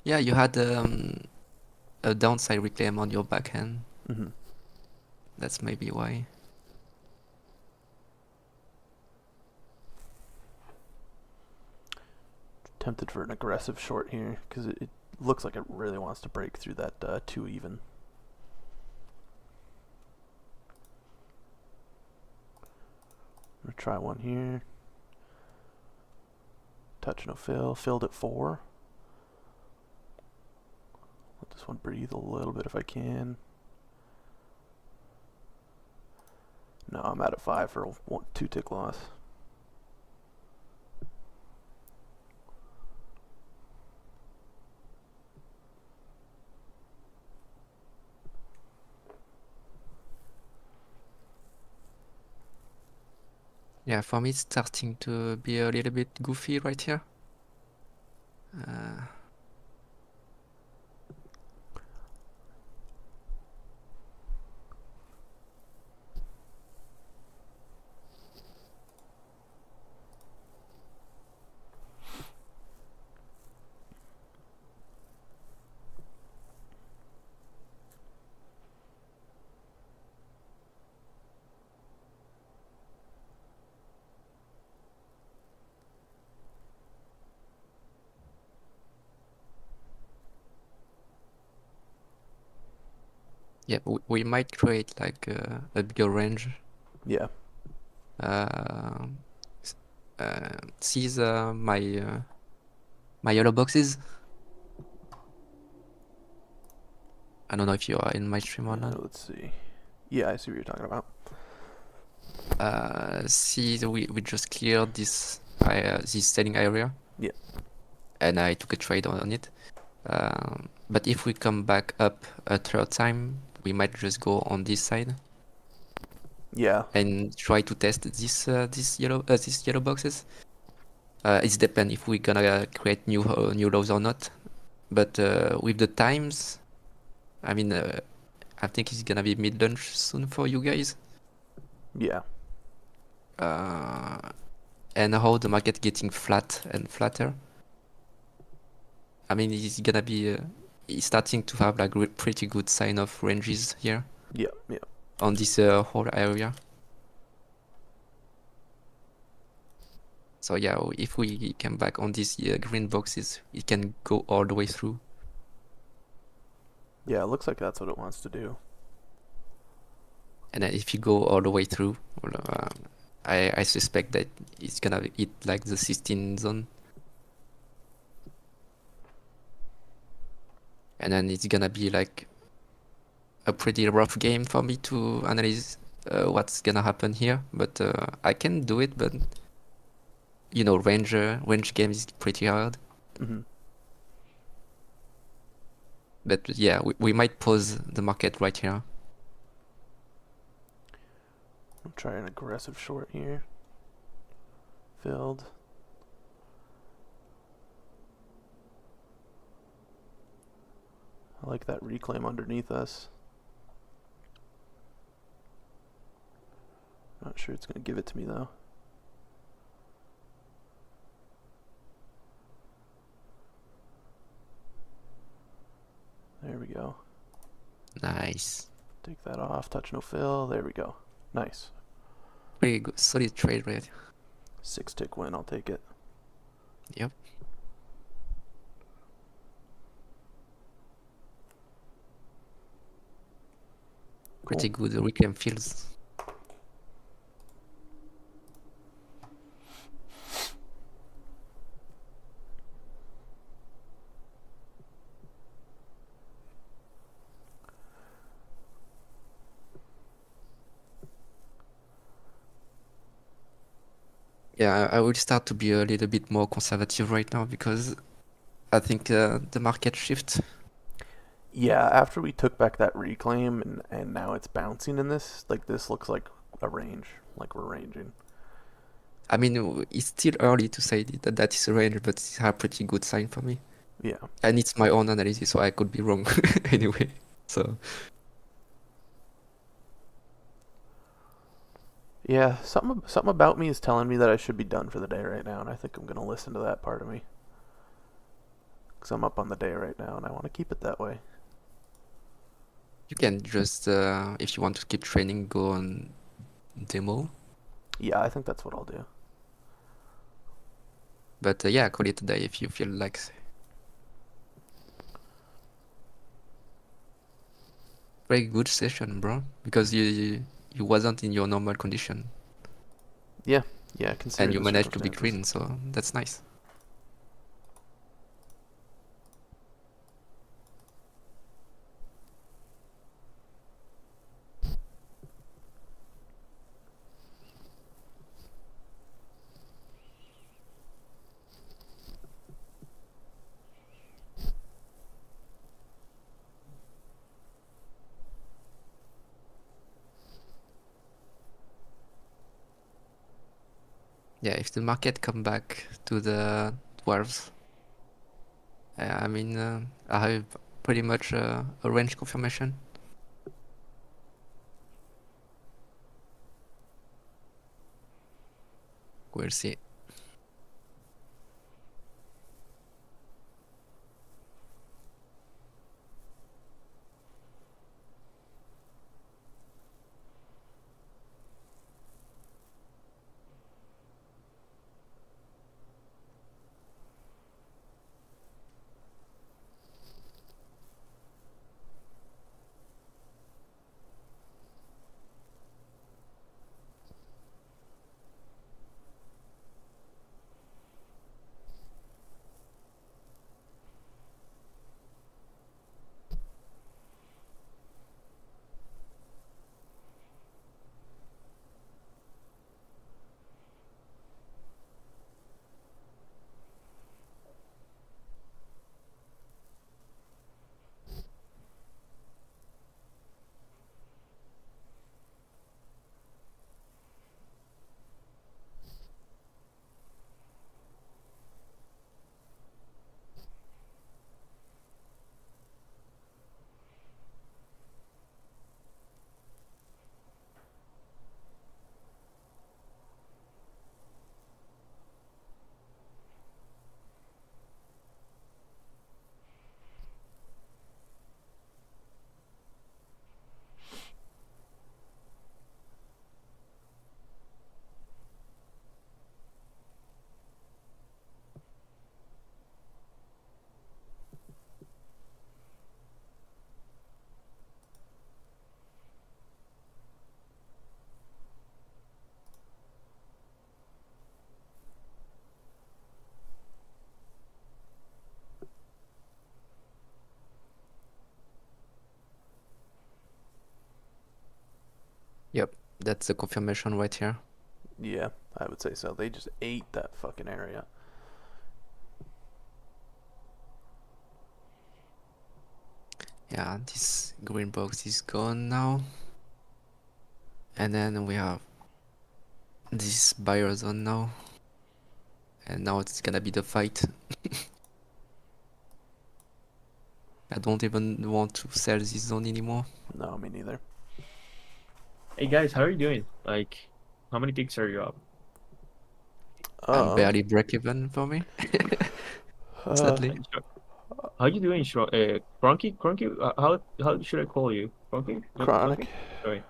Yeah, you had a downside reclaim on your backhand. Mm-hmm. That's maybe why. Tempted for an aggressive short here because it looks like it really wants to break through that 2 even. I'm gonna try one here. Touch no fill. Filled at 4. Let this one breathe a little bit if I can. No, I'm out at 5 for a 2-tick loss. Yeah, for me it's starting to be a little bit goofy right here. Yeah, we might create like a bigger range. Yeah. Uh, s- see my yellow boxes. I don't know if you are in my stream or not. Let's see. Yeah, I see what you're talking about. See, we just cleared this this selling area. Yeah. And I took a trade on it. But if we come back up a third time, we might just go on this side Yeah. and try to test these yellow boxes. It depends if we're gonna create new lows or not. But with the times, I mean, I think it's gonna be mid-lunch soon for you guys. Yeah. And how the market getting flat and flatter. I mean, it's gonna be it's starting to have like pretty good sign of ranges here Yeah. Yeah. on this whole area. So yeah, if we come back on these green boxes, it can go all the way through. Yeah, it looks like that's what it wants to do. And then if you go all the way through, well, I suspect that it's gonna hit like the 16 zone. And then it's gonna be like a pretty rough game for me to analyze what's gonna happen here. But I can do it, but you know, range game is pretty hard. Mm-hmm. But yeah, we might pause the market right here. I'll try an aggressive short here. Filled. I like that reclaim underneath us. Not sure it's going to give it to me though. There we go. Nice. Take that off. Touch no fill. There we go. Nice. Pretty good, solid trade rate. 6 tick win. I'll take it. Yep. Pretty good reclaim fields. Yeah, I will start to be a little bit more conservative right now because I think the market shift. Yeah, after we took back that reclaim and now it's bouncing in this, like this looks like a range, like we're ranging. I mean, it's still early to say that is a range, but it's a pretty good sign for me. Yeah. And it's my own analysis, so I could be wrong anyway. So Yeah, something about me is telling me that I should be done for the day right now, and I think I'm going to listen to that part of me. Because I'm up on the day right now, and I want to keep it that way. you can just, if you want to keep training, go on demo. Yeah, I think that's what I'll do. But yeah, call it a day if you feel like. Very good session, bro. Because you wasn't in your normal condition, Yeah, and considering you the managed to be circumstances. green, so that's nice. Yeah, if the market come back to the 12s, I mean, I have pretty much a range confirmation. We'll see. Yep, that's the confirmation right here. Yeah, I would say so. They just ate that fucking area. Yeah, this green box is gone now. And then we have this buyer zone now. And now it's gonna be the fight. I don't even want to sell this zone anymore. No, me neither. Hey guys, how are you doing? Like, how many ticks are you up? I'm barely break even for me. Sadly. How you doing, Cronky? Cronky? How should I call you? Cronky? No, Chronic. Sorry.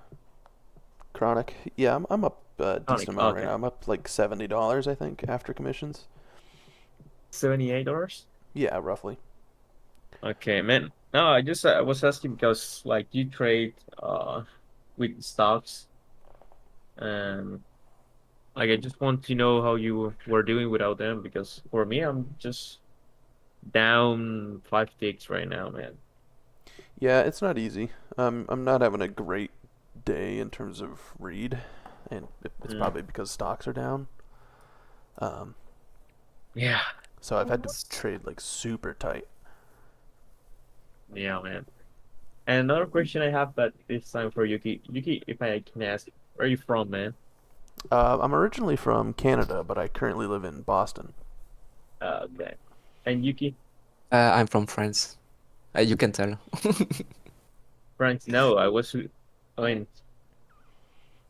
Chronic. Yeah, I'm up a Chronic, decent amount right okay. now. I'm up like $70, I think, after commissions. $78? Yeah, roughly. Okay, man. No, I was asking because like you trade with stocks, and like I just want to know how you were doing without them, because for me I'm just down 5 ticks right now, man. Yeah, it's not easy. I'm not having a great day in terms of read, and it's Mm. probably because stocks are down. Yeah. So I've had to trade like super tight. Yeah, man. And another question I have, but this time for Yuki. Yuki, if I can ask, where are you from, man? I'm originally from Canada, but I currently live in Boston. Okay. And Yuki, I'm from France. You can tell. France? No, I mean,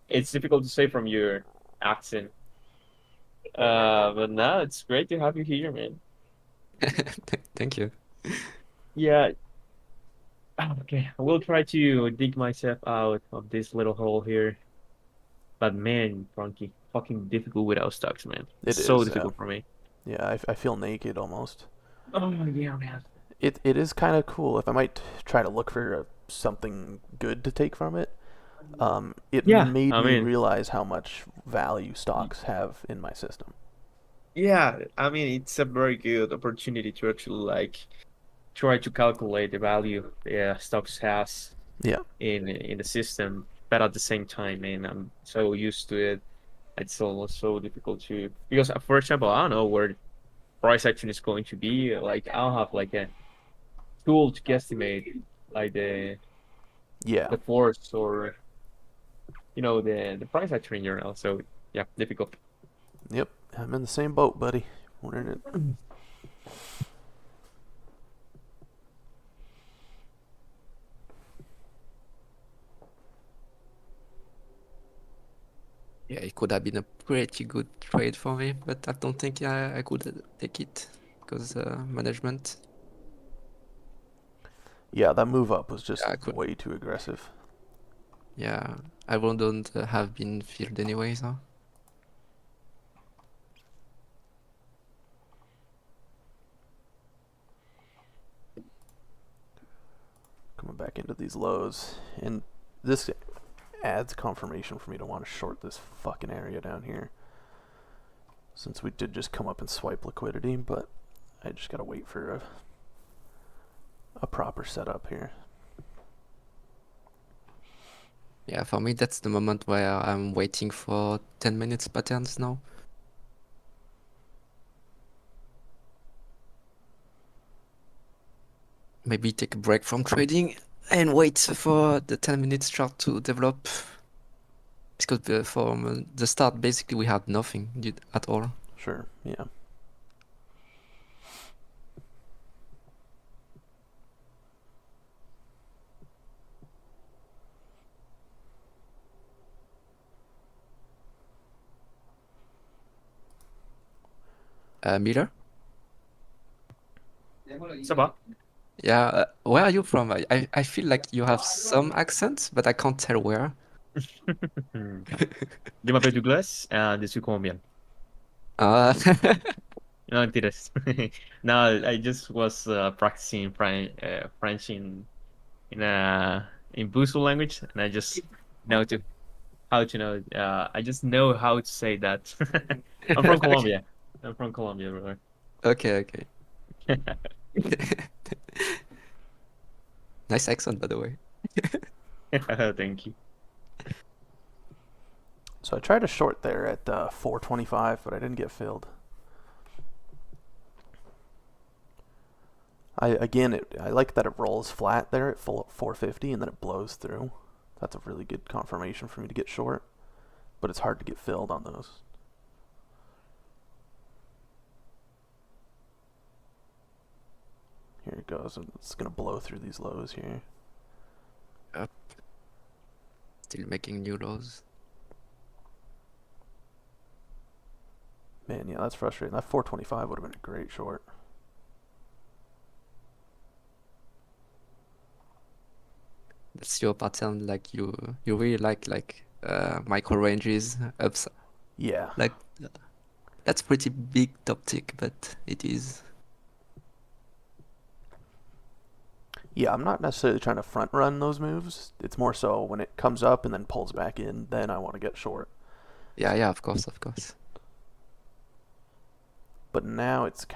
it's difficult to say from your accent. But no, it's great to have you here, man. Thank you. Yeah. Okay, I will try to dig myself out of this little hole here. But man, Frankie, fucking difficult without stocks, man. It So is, difficult for me. yeah. I feel naked almost. Oh yeah, man. It is kind of cool. If I might try to look for something good to take from it, it Yeah, made I me mean, realize how much value stocks have in my system. yeah, I mean, it's a very good opportunity to actually like try to calculate the value the stocks has Yeah, in the system, but at the same time, man, I'm so used to it. It's almost so difficult to because, for example, I don't know where price action is going to be. Like, I don't have like a tool to guesstimate like yeah, the force or the price action in general. So yeah, difficult. yep. I'm in the same boat, buddy. We're in it. Yeah, it could have been a pretty good trade for me, but I don't think I could take it because management. Yeah, that move up was just Yeah, I could. way too aggressive. Yeah, I wouldn't have been filled anyways. Huh? Coming back into these lows, and this adds confirmation for me to want to short this fucking area down here. Since we did just come up and swipe liquidity, but I just gotta wait for a proper setup here. Yeah, for me that's the moment where I'm waiting for 10 minutes patterns now. Maybe take a break from trading and wait for the 10 minutes chart to develop. Because from the start, basically, we had nothing at all. Sure, yeah. Miller? Ça va? Yeah, where are you from? I feel like you have some accent, but I can't tell where. Yo m'appelle Douglas and je suis colombian. Uh, No, mentiras. No, I just was practicing French in Busu language, and I just know how to know. I just know how to say that. I'm from Colombia. I'm from Colombia, brother. okay. Nice accent, by the way. Thank you. So I tried a short there at 425, but I didn't get filled. I like that it rolls flat there at full 450 and then it blows through. That's a really good confirmation for me to get short, but it's hard to get filled on those. Here it goes. It's gonna blow through these lows here. Up. Still making new lows. Man, yeah, that's frustrating. That 425 would have been a great short. That's your pattern. Like you really like micro ranges ups. Yeah. Like that's pretty big top tick, but it is. Yeah, I'm not necessarily trying to front run those moves. It's more so when it comes up and then pulls back in, then I want to get short. Yeah, of course. But now it's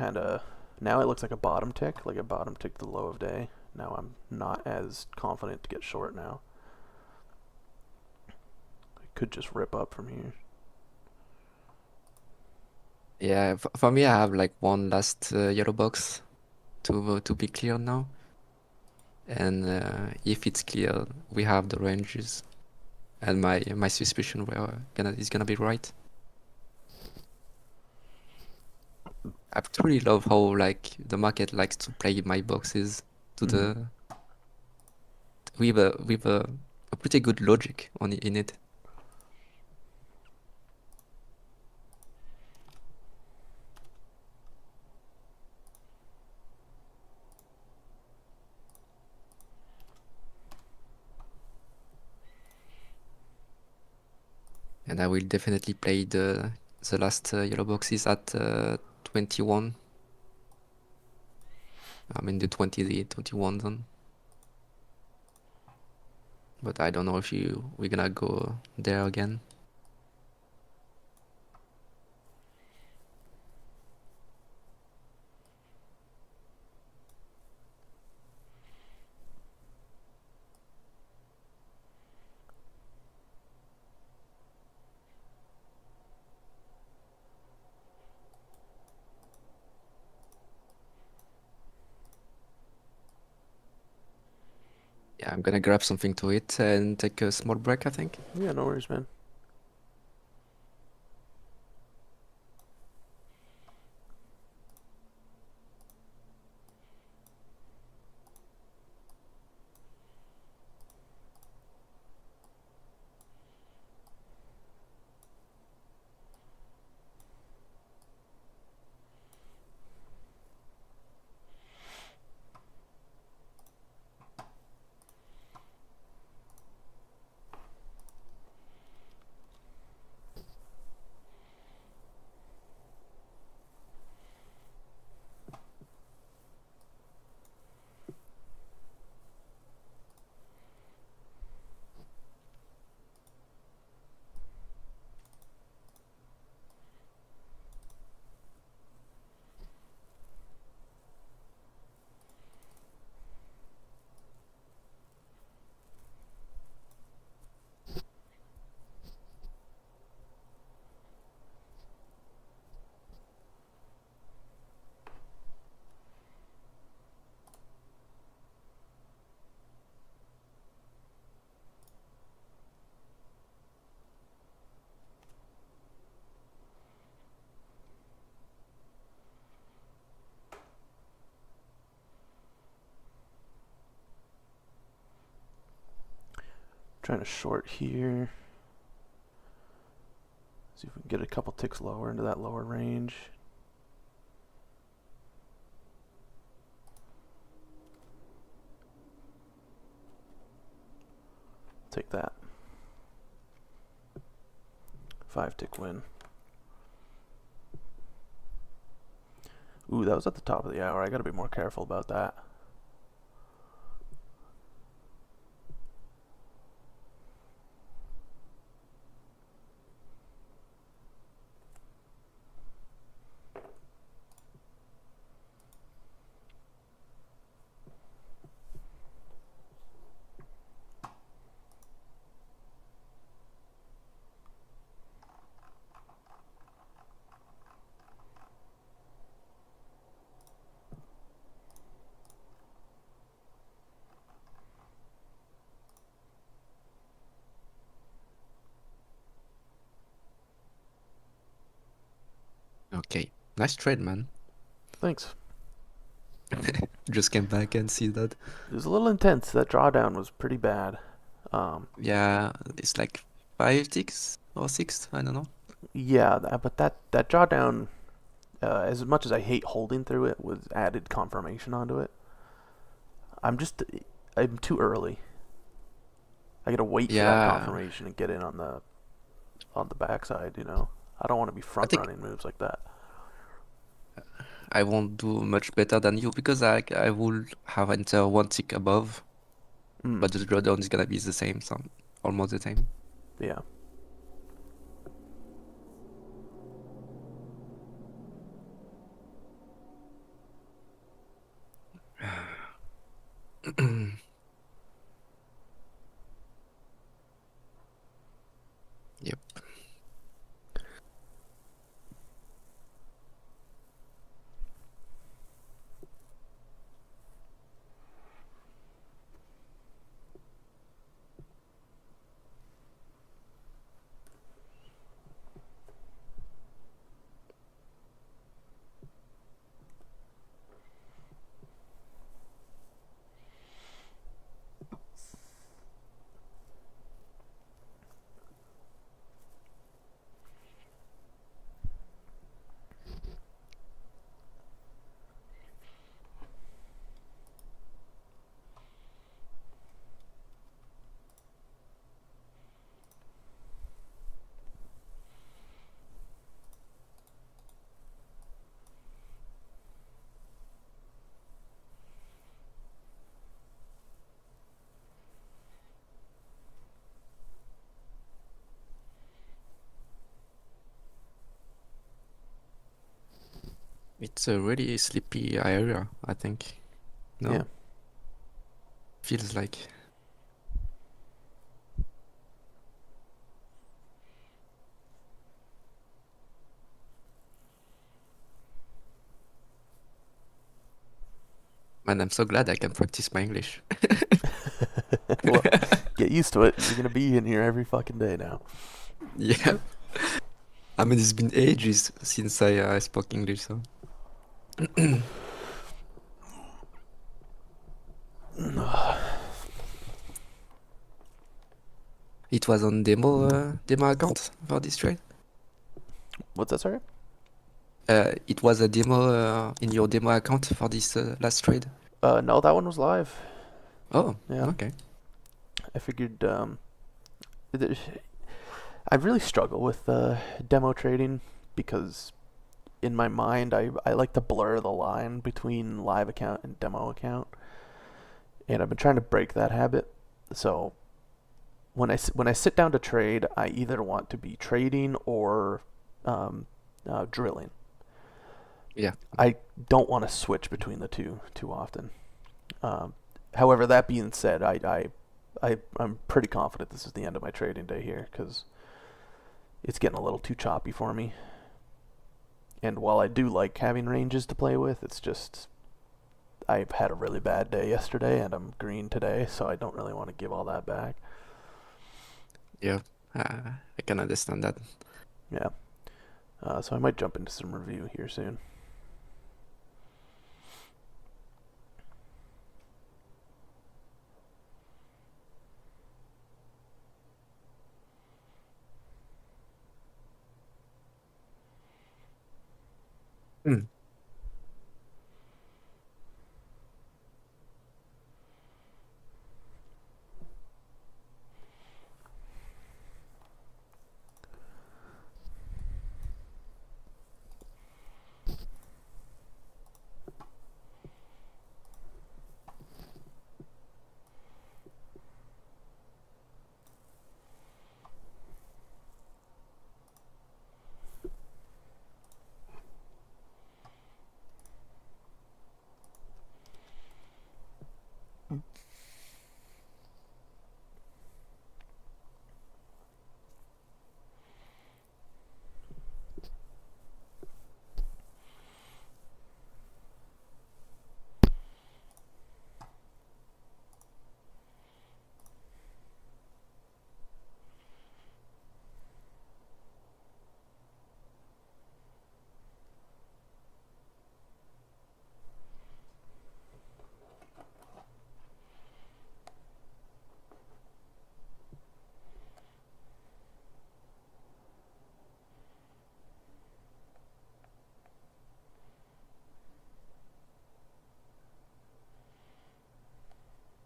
now it looks like a bottom tick to the low of day. Now I'm not as confident to get short now. It could just rip up from here. Yeah, for me, I have like one last yellow box to be clear now, and if it's clear, we have the ranges, and my suspicion is gonna be right. I truly love how like the market likes to play my boxes to the with a pretty good logic in it. And I will definitely play the last yellow boxes at 21. I mean the 21 zone. But I don't know if we're gonna go there again. Yeah, I'm gonna grab something to eat and take a small break, I think. Yeah, no worries, man. Trying to short here. See if we can get a couple ticks lower into that lower range. Take that. 5-tick win. Ooh, that was at the top of the hour. I gotta be more careful about that. Nice trade, man. Thanks. Just came back and see that. It was a little intense. That drawdown was pretty bad. Yeah, it's like 5 ticks or 6, I don't know. Yeah, but that drawdown, as much as I hate holding through it, was added confirmation onto it. I'm too early. I gotta wait for that Yeah, confirmation and get in on the backside. You know, I don't want to be front think running moves like that. I won't do much better than you because I will have enter 1 tick above, Mm, but the drawdown is gonna be the same, almost the same. yeah. Yep. It's a really sleepy area, I think. No? Yeah. Feels like. Man, I'm so glad I can practice my English. Well, get used to it. You're gonna be in here every fucking day now. Yeah. I mean, it's been ages since I spoke English, so. It was on demo account for this trade. What's that, sorry? It was a demo in your demo account for this last trade. No, that one was live. Oh, Yeah. okay. I figured it- I really struggle with demo trading because in my mind I like to blur the line between live account and demo account, and I've been trying to break that habit. So when I sit down to trade, I either want to be trading or drilling. Yeah. I don't want to switch between the two too often. However, that being said, I'm pretty confident this is the end of my trading day here because it's getting a little too choppy for me. And while I do like having ranges to play with, it's just I've had a really bad day yesterday and I'm green today, so I don't really want to give all that back. Yeah. I can understand that. Yeah. So I might jump into some review here soon. Mm.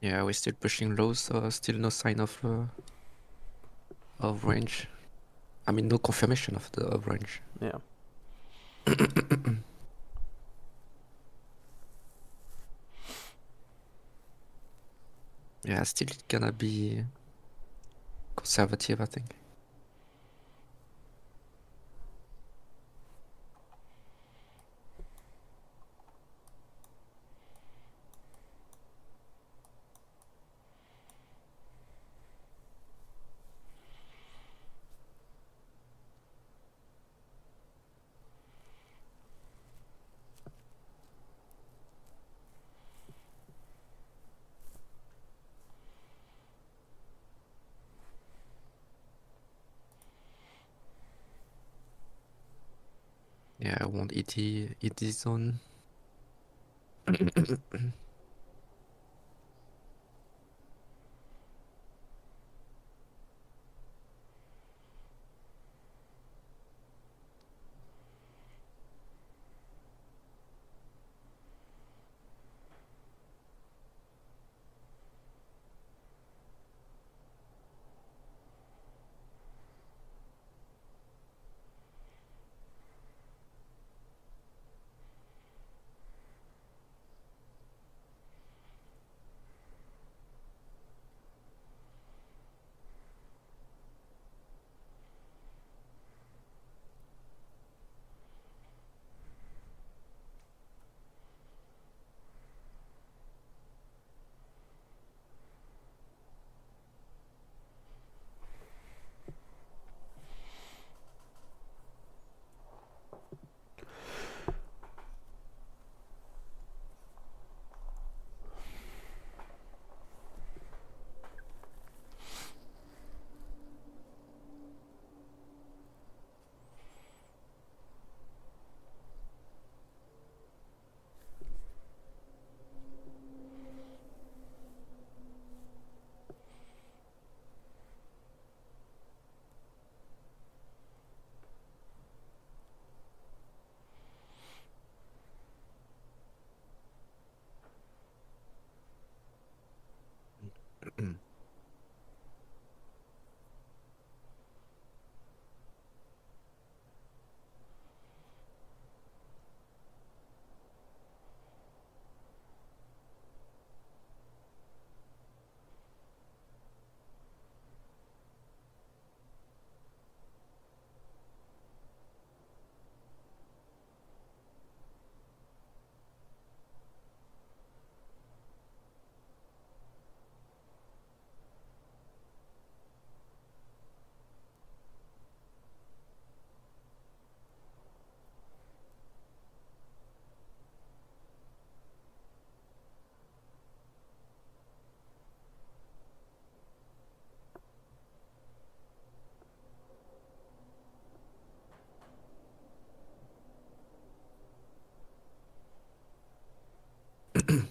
Yeah, we're still pushing low, so still no sign of range. I mean, no confirmation of the range. Yeah. Yeah, still gonna be conservative, I think. Yeah, I want ET zone.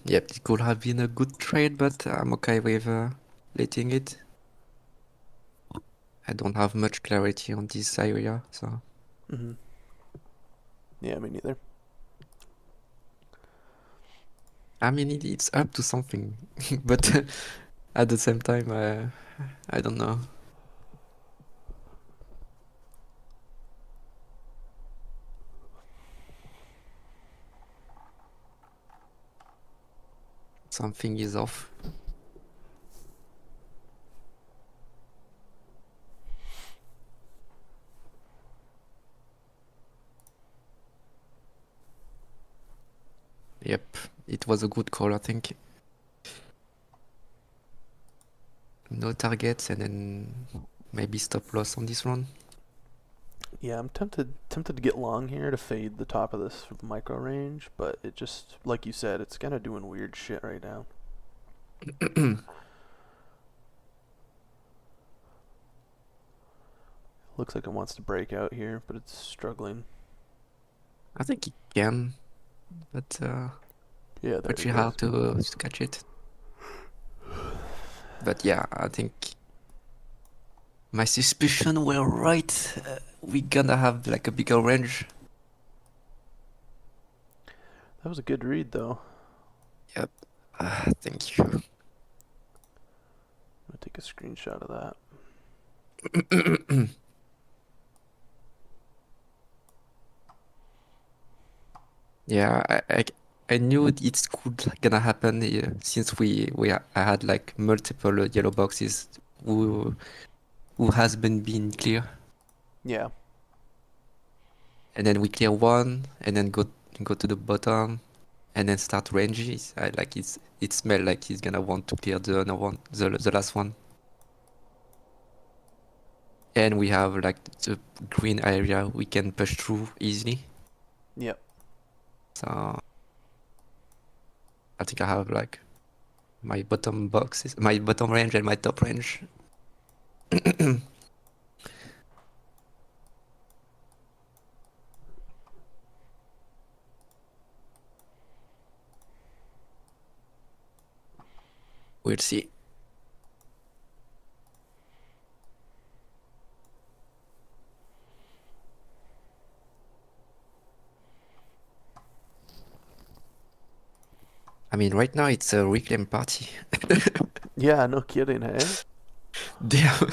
Yep, it could have been a good trade, but I'm okay with letting it. I don't have much clarity on this area, so Mm-hmm. Yeah, me neither. I mean it's up to something, but at the same time, I don't know. Something is off. Yep, it was a good call, I think. No targets and then maybe stop loss on this one. Yeah, I'm tempted to get long here to fade the top of this micro range, but it just, like you said, it's kind of doing weird shit right now. Looks like it wants to break out here, but it's struggling. I think it can, but Yeah, there pretty it hard goes. to catch it. But yeah, I think my suspicion were right. We gonna have like a bigger range. That was a good read, though. Yep. Thank you. a screenshot of that. Yeah, I knew it's gonna happen since I had like multiple yellow boxes who has been clear, Yeah. and then we clear one, and then go to the bottom, and then start ranges. It smelled like he's gonna want to clear the other one, the last one. And we have like the green area we can push through easily. Yep. So I think I have like my bottom boxes, my bottom range and my top range. We'll see. I mean, right now it's a reclaim party. Yeah, no kidding, hey? Damn.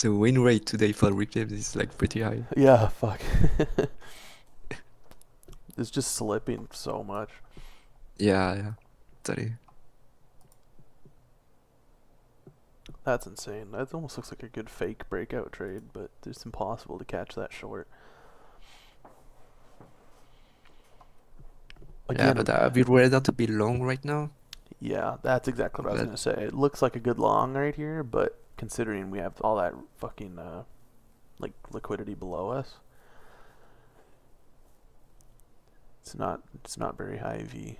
The win rate today for reclaims is like pretty high. Yeah, fuck. It's just slipping so much. Yeah, totally. That's insane. That almost looks like a good fake breakout trade, but it's impossible to catch that short. Yeah, but I'd be rather to be long right now. Yeah, that's exactly what I was But- gonna say. It looks like a good long right here, but considering we have all that fucking like liquidity below us, it's not very high V.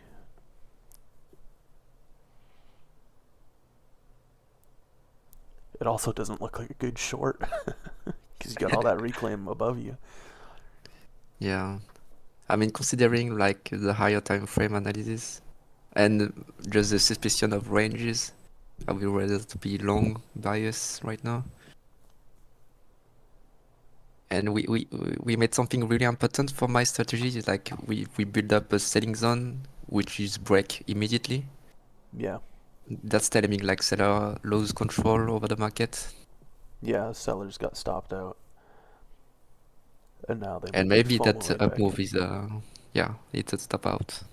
It also doesn't look like a good short because you got all that reclaim above you. Yeah. I mean, considering like the higher time frame analysis and just the suspicion of ranges, I would rather to be long bias right now. And we made something really important for my strategy. Is like we build up a selling zone, which is break immediately. Yeah, That's telling me like seller lose control over the market. yeah. Sellers got stopped out, and now they. And might maybe FOMO that right up back move in. is yeah, it's a stop out.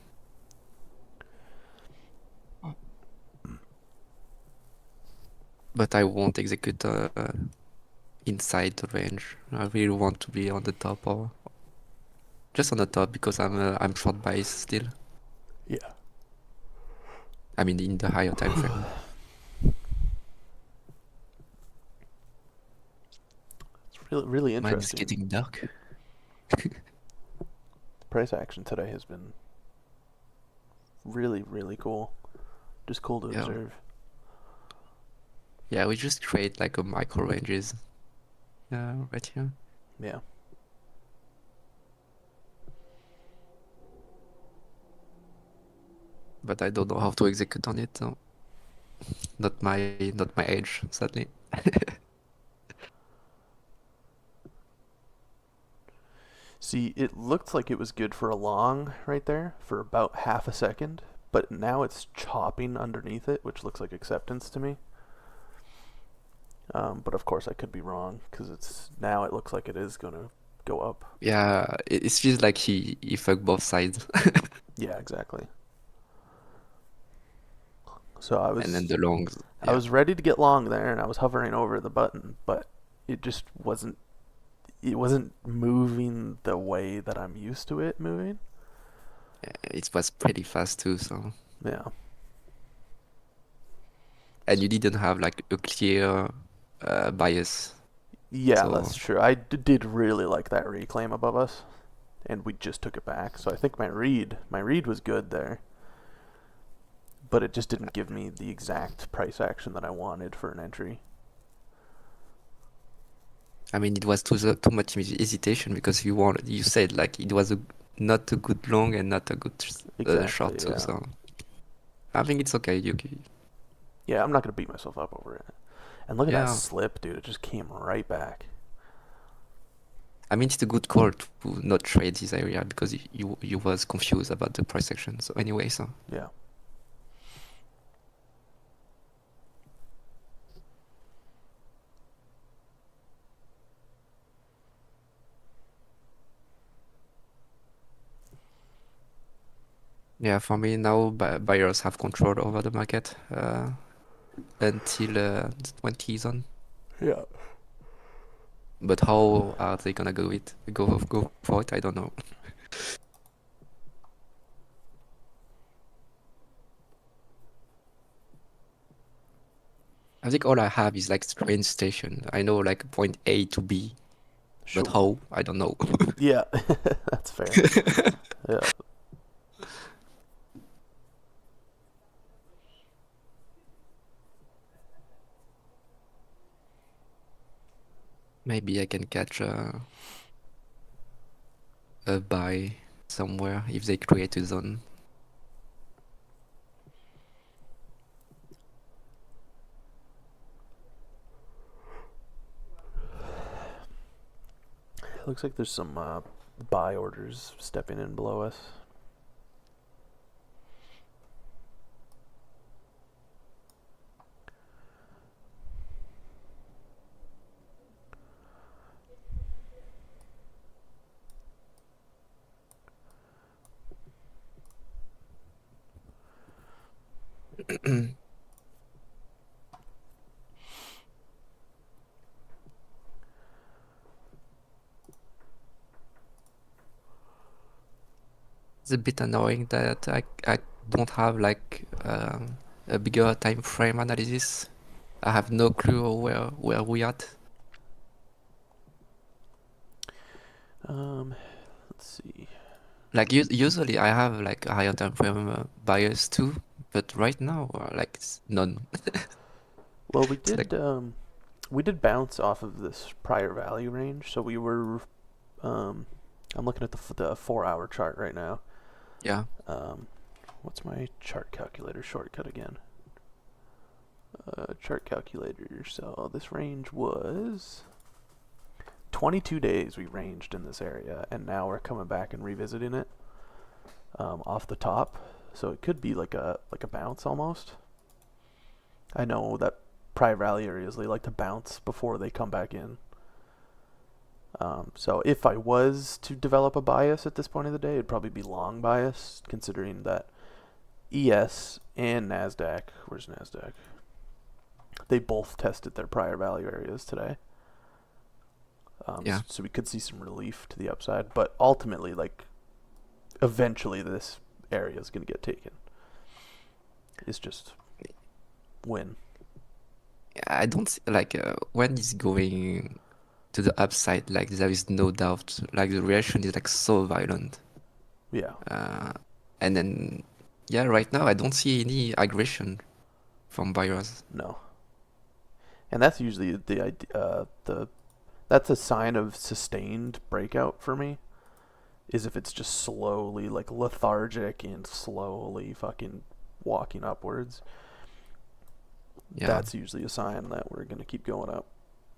But I won't execute inside the range. I really want to be on the top or just on the top because I'm short bias still. Yeah. I mean in the higher time frame. It's really Mine is interesting. getting dark. Price action today has been really cool. Just cool to Yeah. observe. Yeah, we just create like a micro ranges. Right here. Yeah. But I don't know how to execute on it. So not my edge, sadly. See, it looked like it was good for a long right there for about half a second, but now it's chopping underneath it, which looks like acceptance to me. But of course I could be wrong because it looks like it is gonna go up. Yeah, it feels like he fucked both sides. Yeah, exactly. So I was And then the longs. I was ready to get long there, and I was hovering over the button, but it just wasn't. It wasn't moving the way that I'm used to it moving. It was pretty fast too, so. Yeah. And you didn't have like a clear bias. Yeah, So- that's true. I did really like that reclaim above us, and we just took it back. So I think my read was good there, but it just didn't give me the exact price action that I wanted for an entry. I mean, it was too much hesitation because you said like it was not a good long and not a good Exactly, short too. yeah. So I think it's okay. Yeah, I'm not gonna beat myself up over it. And look at that Yeah. slip, dude. It just came right back. I mean, it's a good call to not trade this area because you was confused about the price action. So anyway, so Yeah. Yeah, for me now, buyers have control over the market until the 20 zone. Yeah. But how are they gonna go for it? I don't know. I think all I have is like train station. I know like point A to B, but Sure. how? I don't know. Yeah, that's fair. Yeah. Maybe I can catch a buy somewhere if they create a zone. Looks like there's some buy orders stepping in below us. It's a bit annoying that I don't have like a bigger time frame analysis. I have no clue where we at. Let's see. Like usually I have like a higher time frame bias too, but right now like none. Well, It's like we did bounce off of this prior value range, so we were. I'm looking at the 4-hour chart right now. yeah. What's my chart calculator shortcut again? Chart calculator. So this range was 22 days we ranged in this area, and now we're coming back and revisiting it off the top. So it could be like a bounce almost. I know that prior value areas, they like to bounce before they come back in. So if I was to develop a bias at this point of the day, it'd probably be long bias, considering that ES and NASDAQ, where's NASDAQ? They both tested their prior value areas today. Yeah. So we could see some relief to the upside, but ultimately, like, eventually this area is going to get taken. It's just when. I don't like when it's going to the upside, like there is no doubt, like the reaction is like so violent. Yeah. And then yeah, right now I don't see any aggression from buyers. No. And that's usually the idea. That's a sign of sustained breakout for me. Is if it's just slowly, like, lethargic and slowly fucking walking upwards. Yeah. That's usually a sign that we're gonna keep going up,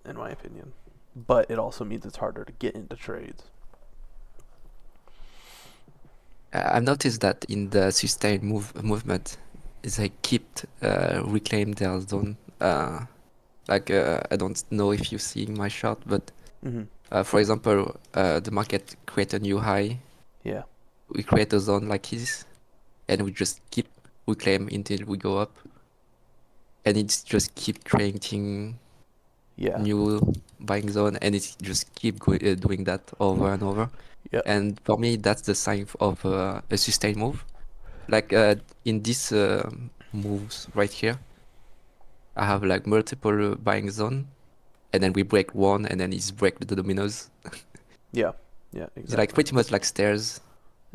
in my opinion. But it also means it's harder to get into trades. I've noticed that in the sustained movement, they keep reclaim their zone. I don't know if you see my chart, but for example, the market create a new high. Yeah. We create a zone like this, and we just keep reclaim until we go up, and it's just keep creating Yeah. new buying zone, and it just keep doing that over and over. Yeah. And for me, that's the sign of a sustained move. Like in this moves right here, I have like multiple buying zone, and then we break one, and then it's break the dominoes. Yeah. Yeah. Exactly. It's like pretty much like stairs.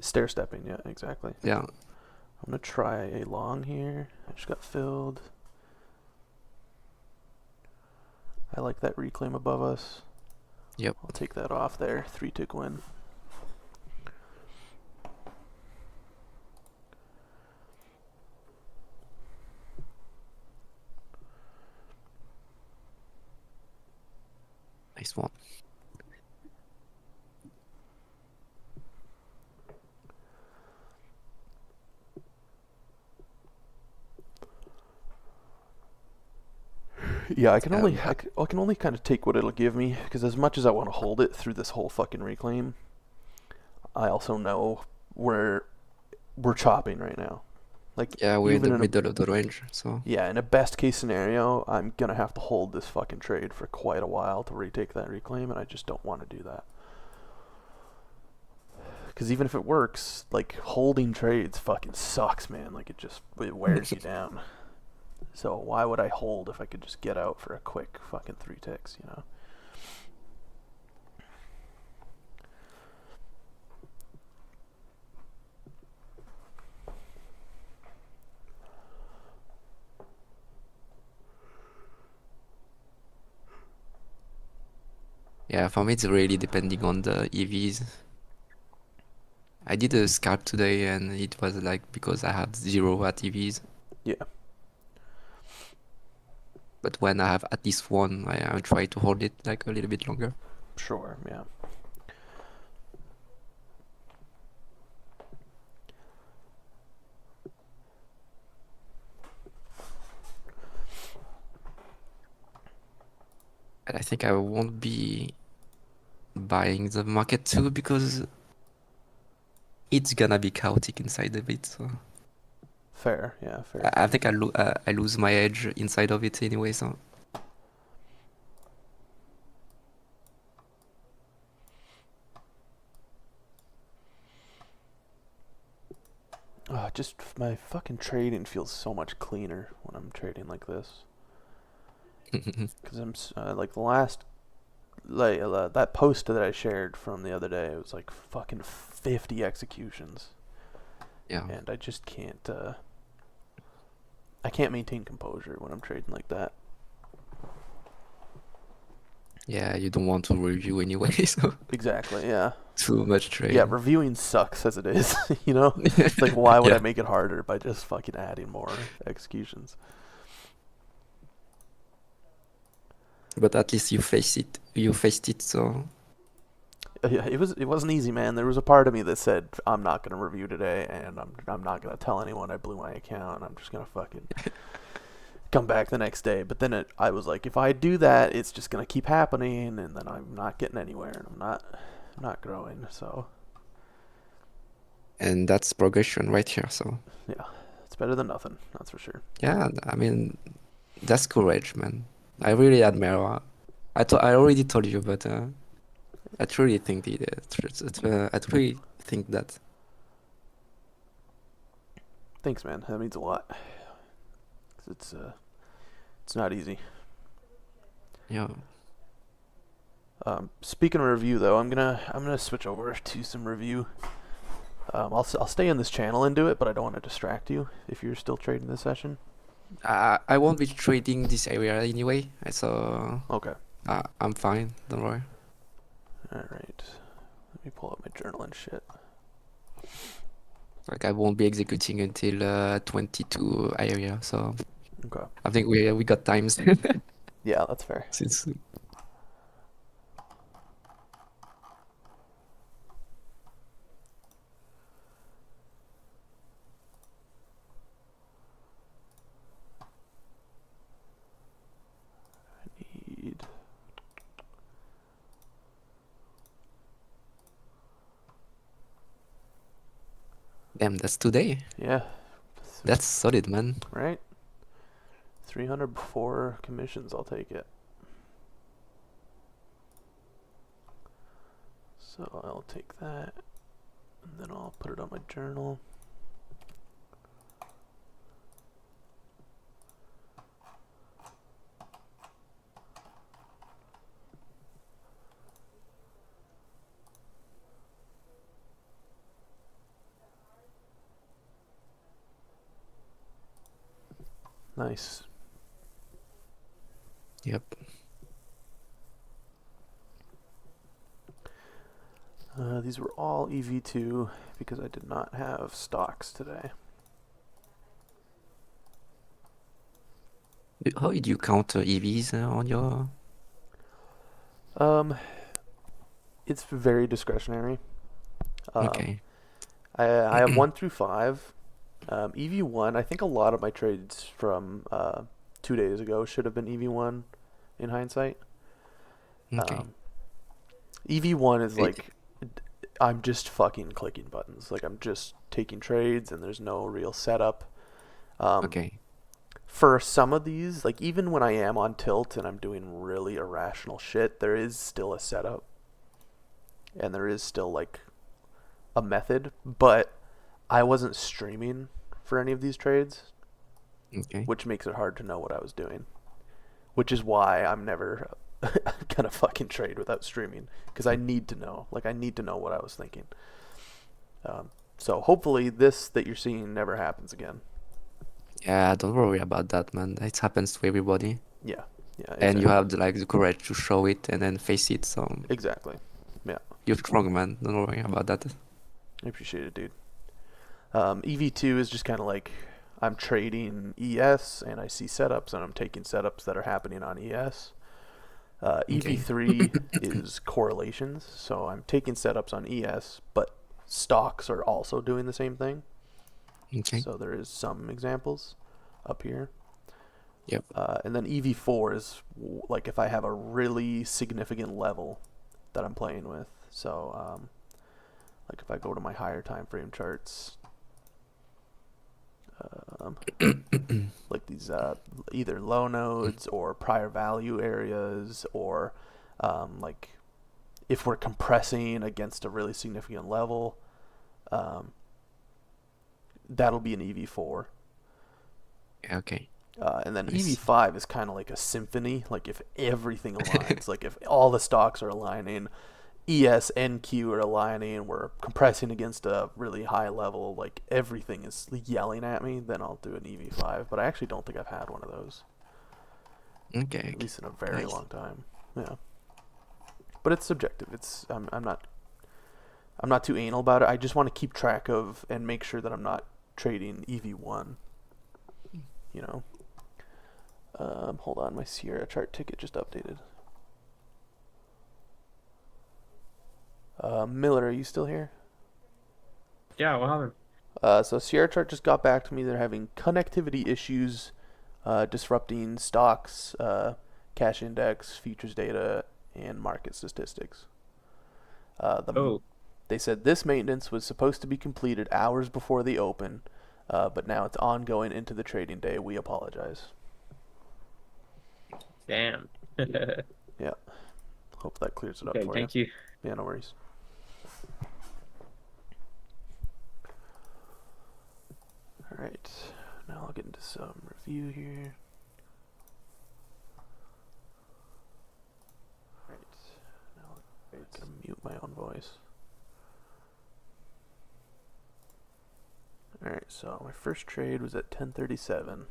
Stair stepping. Yeah. Exactly. Yeah. I'm gonna try a long here. I just got filled. I like that reclaim above us. Yep. I'll take that off there. 3-tick win. Nice one. Yeah, I can only kind of take what it'll give me, because as much as I want to hold it through this whole fucking reclaim, I also know where we're chopping right now. Like, Yeah, we're in even the in a, middle of the range, so yeah, in a best case scenario, I'm gonna have to hold this fucking trade for quite a while to retake that reclaim, and I just don't want to do that. Because even if it works, like, holding trades fucking sucks, man. Like, it wears you down. So why would I hold if I could just get out for a quick fucking 3 ticks, you know? yeah, for me it's really depending on the EVs. I did a scalp today and it was like because I had 0 at EVs. Yeah. But when I have at least one, I try to hold it like a little bit longer. Sure, yeah. And I think I won't be buying the market too because it's gonna be chaotic inside of it. So Fair, yeah, fair. I think I lose my edge inside of it anyway. So Just my fucking trading feels so much cleaner when I'm trading like this. Because like the last, that post that I shared from the other day, it was like fucking 50 executions, yeah, and I just can't. I can't maintain composure when I'm trading like that. yeah, you don't want to review anyway. So Exactly. Yeah. too much trade. Yeah. Reviewing sucks as it is. You know. It's like, why would Yeah. I make it harder by just fucking adding more executions? But at least you faced it. You faced it. So Yeah, it wasn't easy, man. There was a part of me that said, I'm not gonna review today, and I'm not gonna tell anyone I blew my account, and I'm just gonna fucking come back the next day. But then I was like, if I do that, it's just gonna keep happening, and then I'm not getting anywhere, and I'm not growing. So and that's progression right here. So yeah, it's better than nothing. That's for sure. yeah, I mean that's courage, man. I really admire. I already told you, but I truly think I truly think that. Thanks, man. That means a lot. 'Cause it's not easy. Yeah. Speaking of review, though, I'm gonna switch over to some review. I'll stay in this channel and do it, but I don't want to distract you if you're still trading this session. I won't be trading this area anyway, so Okay. I'm fine. Don't worry. All right. Let me pull up my journal and shit. Like I won't be executing until 22 area, so Okay. I think we got times Yeah, that's fair. since. Need. Damn, that's today. Yeah. That's solid, man. Right. 300 before commissions. I'll take it. So I'll take that, and then I'll put it on my journal. Nice. Yep. These were all EV2 because I did not have stocks today. How did you count EVs on your? It's very discretionary. Okay. I have 1 through 5. EV1, I think a lot of my trades from 2 days ago should have been EV1 in hindsight. Okay. EV1 is It- like, I'm just fucking clicking buttons. Like I'm just taking trades and there's no real setup. Okay. For some of these, like even when I am on tilt and I'm doing really irrational shit, there is still a setup. And there is still like a method, but I wasn't streaming for any of these trades, Okay. which makes it hard to know what I was doing. Which is why I'm never gonna fucking trade without streaming, because I need to know. Like I need to know what I was thinking. So hopefully this that you're seeing never happens again. Yeah, don't worry about that, man. It happens to everybody, Yeah, and you exactly. have the courage to show it and then face it. So Exactly. Yeah, you're strong, man. Don't worry about that. I appreciate it, dude. EV2 is just kind of like I'm trading ES and I see setups and I'm taking setups that are happening on ES. EV3 is correlations, so I'm taking setups on ES, but stocks are also doing the same thing. Okay. So there is some examples up here. Yep. And then EV4 is like if I have a really significant level that I'm playing with. So like if I go to my higher time frame charts, like these either low nodes or prior value areas, or like if we're compressing against a really significant level, that'll be an EV4. Yeah, okay. And then Nice. EV5 is kind of like a symphony. Like if everything aligns, like if all the stocks are aligning, ES and Q are aligning, we're compressing against a really high level, like everything is yelling at me, then I'll do an EV5. But I actually don't think I've had one of those, Okay. at least in a very Nice. long time. Yeah. But it's subjective. It's I'm not too anal about it. I just want to keep track of and make sure that I'm not trading EV1. You know. Hold on, my Sierra chart ticket just updated. Miller, are you still here? Yeah, what happened? So Sierra chart just got back to me. They're having connectivity issues, disrupting stocks, cash index, futures data, and market statistics. Oh, They said this maintenance was supposed to be completed hours before the open, but now it's ongoing into the trading day. We apologize. damn. Yeah. Hope that clears it up Okay, for thank you. you. Yeah, no worries. Alright, now I'll get into some review here. Right, now I'm gonna mute my own voice. Alright, so my first trade was at 10:37.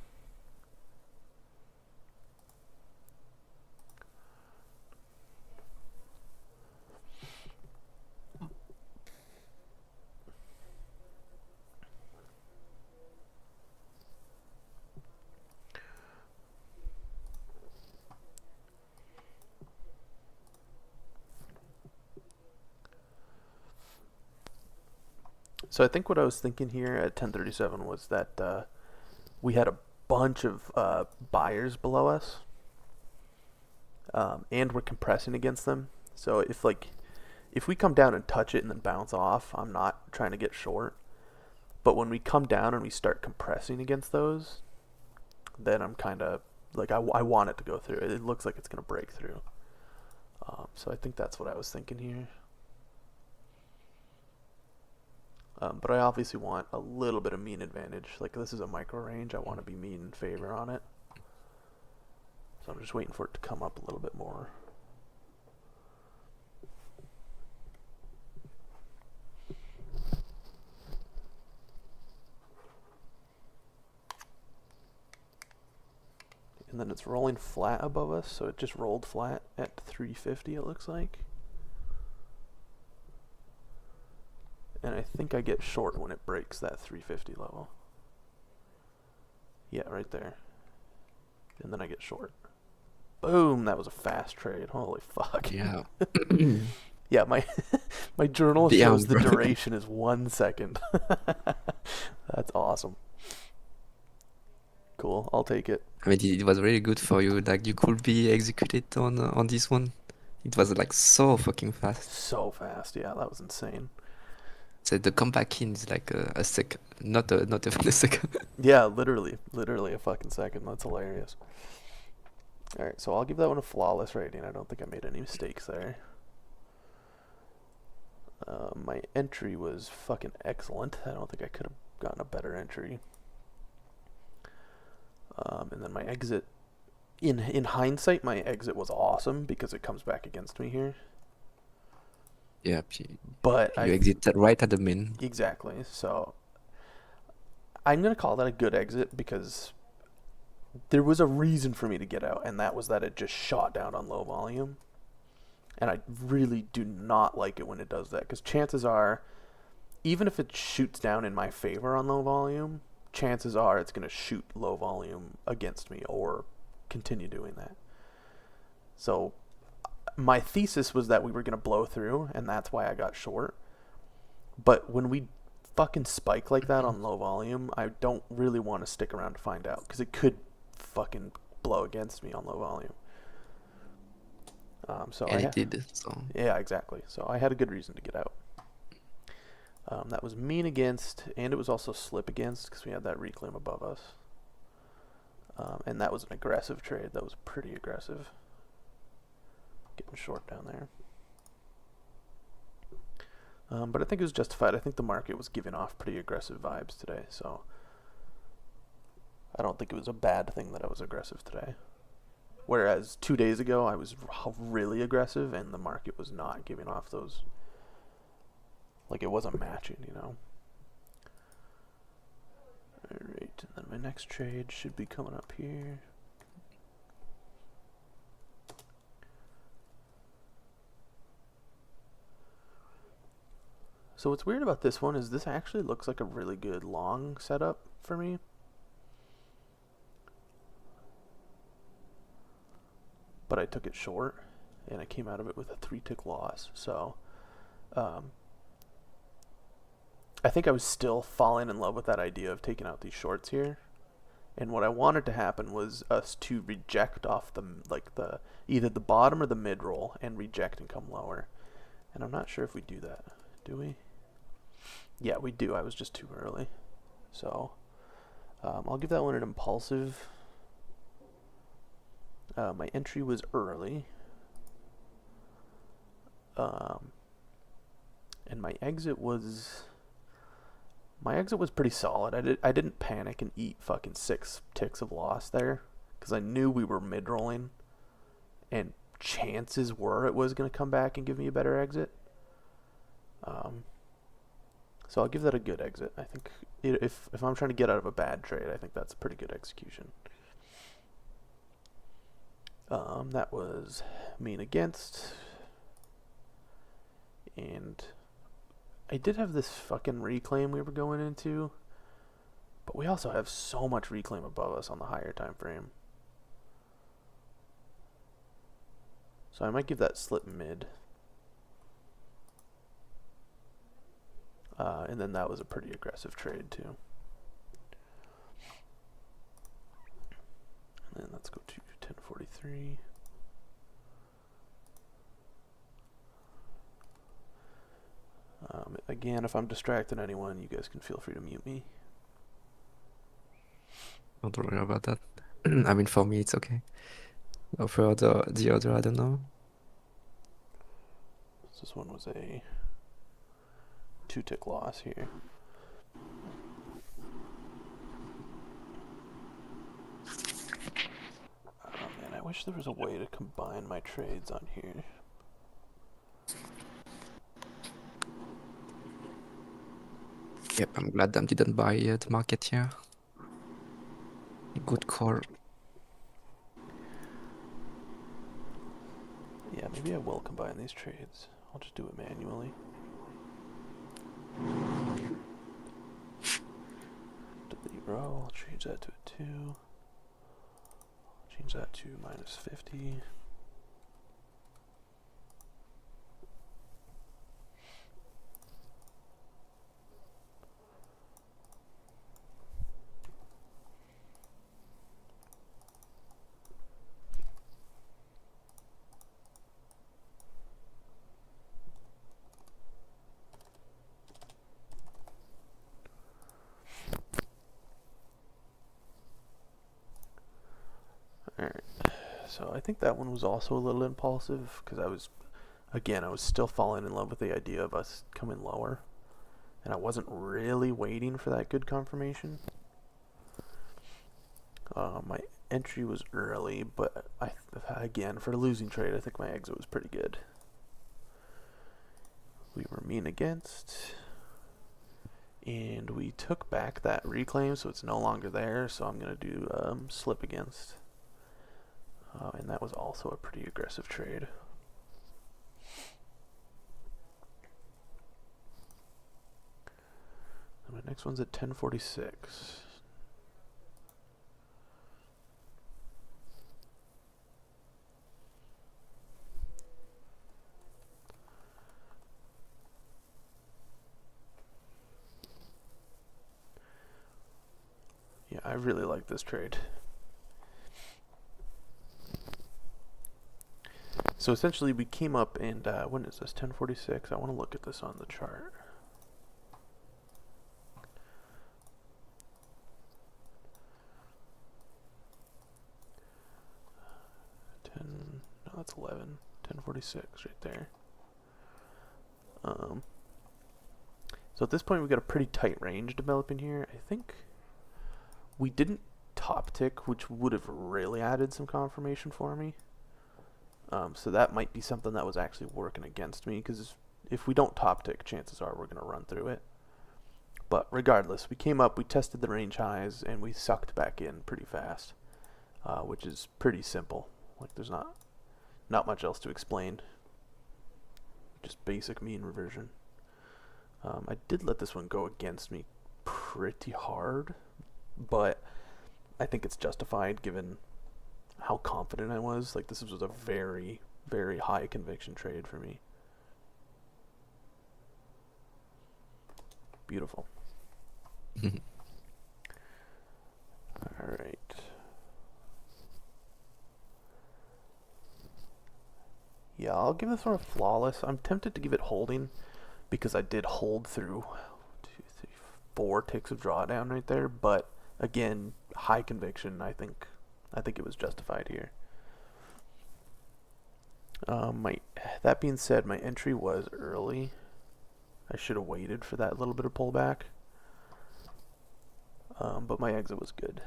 So I think what I was thinking here at 10:37 was that we had a bunch of buyers below us, and we're compressing against them. So if we come down and touch it and then bounce off, I'm not trying to get short. But when we come down and we start compressing against those, then I'm kind of like I want it to go through. It looks like it's gonna break through. So I think that's what I was thinking here. But I obviously want a little bit of mean advantage. Like this is a micro range, I want to be mean in favor on it. So I'm just waiting for it to come up a little bit more. And then it's rolling flat above us, so it just rolled flat at 350 it looks like. And I think I get short when it breaks that 350 level. Yeah, right there. And then I get short. Boom, that was a fast trade. Holy fuck. Yeah. Yeah, my my journal Damn, shows the bro. duration is 1 second. That's awesome. Cool, I'll take it. I mean, it was really good for you. Like you could be executed on this one. It was like so fucking fast. So fast, yeah, that was insane. So the comeback in is like a second, not even a second. Yeah, literally a fucking second. That's hilarious. All right, so I'll give that one a flawless rating. I don't think I made any mistakes there. My entry was fucking excellent. I don't think I could have gotten a better entry. And then my exit, in hindsight, my exit was awesome because it comes back against me here. Yeah, But you exited right at the min. Exactly. So I'm gonna call that a good exit because there was a reason for me to get out, and that was that it just shot down on low volume. And I really do not like it when it does that, because chances are, even if it shoots down in my favor on low volume, chances are it's going to shoot low volume against me or continue doing that. So my thesis was that we were going to blow through, and that's why I got short. But when we fucking spike like that on low volume, I don't really want to stick around to find out, because it could fucking blow against me on low volume. And it did. So Yeah, exactly. So I had a good reason to get out. That was mean against, and it was also slip against, because we had that reclaim above us. And that was an aggressive trade. That was pretty aggressive. Getting short down there. But I think it was justified. I think the market was giving off pretty aggressive vibes today, so I don't think it was a bad thing that I was aggressive today. Whereas 2 days ago, I was really aggressive, and the market was not giving off those. Like, it wasn't matching, you know. Alright, and then my next trade should be coming up here. So what's weird about this one is this actually looks like a really good long setup for me. But I took it short, and I came out of it with a 3-tick loss. So, I think I was still falling in love with that idea of taking out these shorts here. And what I wanted to happen was us to reject off either the bottom or the mid roll and reject and come lower. And I'm not sure if we do that. Do we? Yeah, we do. I was just too early. So, I'll give that one an impulsive. My entry was early. And my exit was pretty solid. I didn't panic and eat fucking 6 ticks of loss there, because I knew we were mid-rolling, and chances were it was going to come back and give me a better exit. So I'll give that a good exit. I think if I'm trying to get out of a bad trade, I think that's a pretty good execution. That was mean against, and I did have this fucking reclaim we were going into, but we also have so much reclaim above us on the higher time frame. So I might give that slip mid. And then that was a pretty aggressive trade too. And then let's go to 1043. Again, if I'm distracting anyone, you guys can feel free to mute me. don't worry about that. I mean, for me, it's okay. For the other, I don't know. This one was a 2-tick loss here. Oh man, I wish there was a way to combine my trades on here. Yep, I'm glad I didn't buy the market here. Good call. Yeah, maybe I will combine these trades. I'll just do it manually. Delete row, I'll change that to a 2. Change that to -50. Alright. So I think that one was also a little impulsive because I was still falling in love with the idea of us coming lower. And I wasn't really waiting for that good confirmation. My entry was early, but again, for a losing trade, I think my exit was pretty good. We were mean against, and we took back that reclaim, so it's no longer there, so I'm going to do slip against. And that was also a pretty aggressive trade. And my next one's at 1046. Yeah, I really like this trade. So essentially we came up and, when is this, 1046? I want to look at this on the chart. No, that's 11. 1046 right there. So at this point we've got a pretty tight range developing here. I think we didn't top tick, which would have really added some confirmation for me. So that might be something that was actually working against me, because if we don't top tick, chances are we're going to run through it. But regardless, we came up, we tested the range highs, and we sucked back in pretty fast, which is pretty simple. Like, there's not much else to explain. Just basic mean reversion. I did let this one go against me pretty hard, but I think it's justified given how confident I was. Like, this was a very, very high conviction trade for me. Beautiful. Alright. Yeah, I'll give this one a flawless. I'm tempted to give it holding because I did hold through 4 ticks of drawdown right there, but again, high conviction. I think it was justified here. That being said, my entry was early. I should have waited for that little bit of pullback. But my exit was good.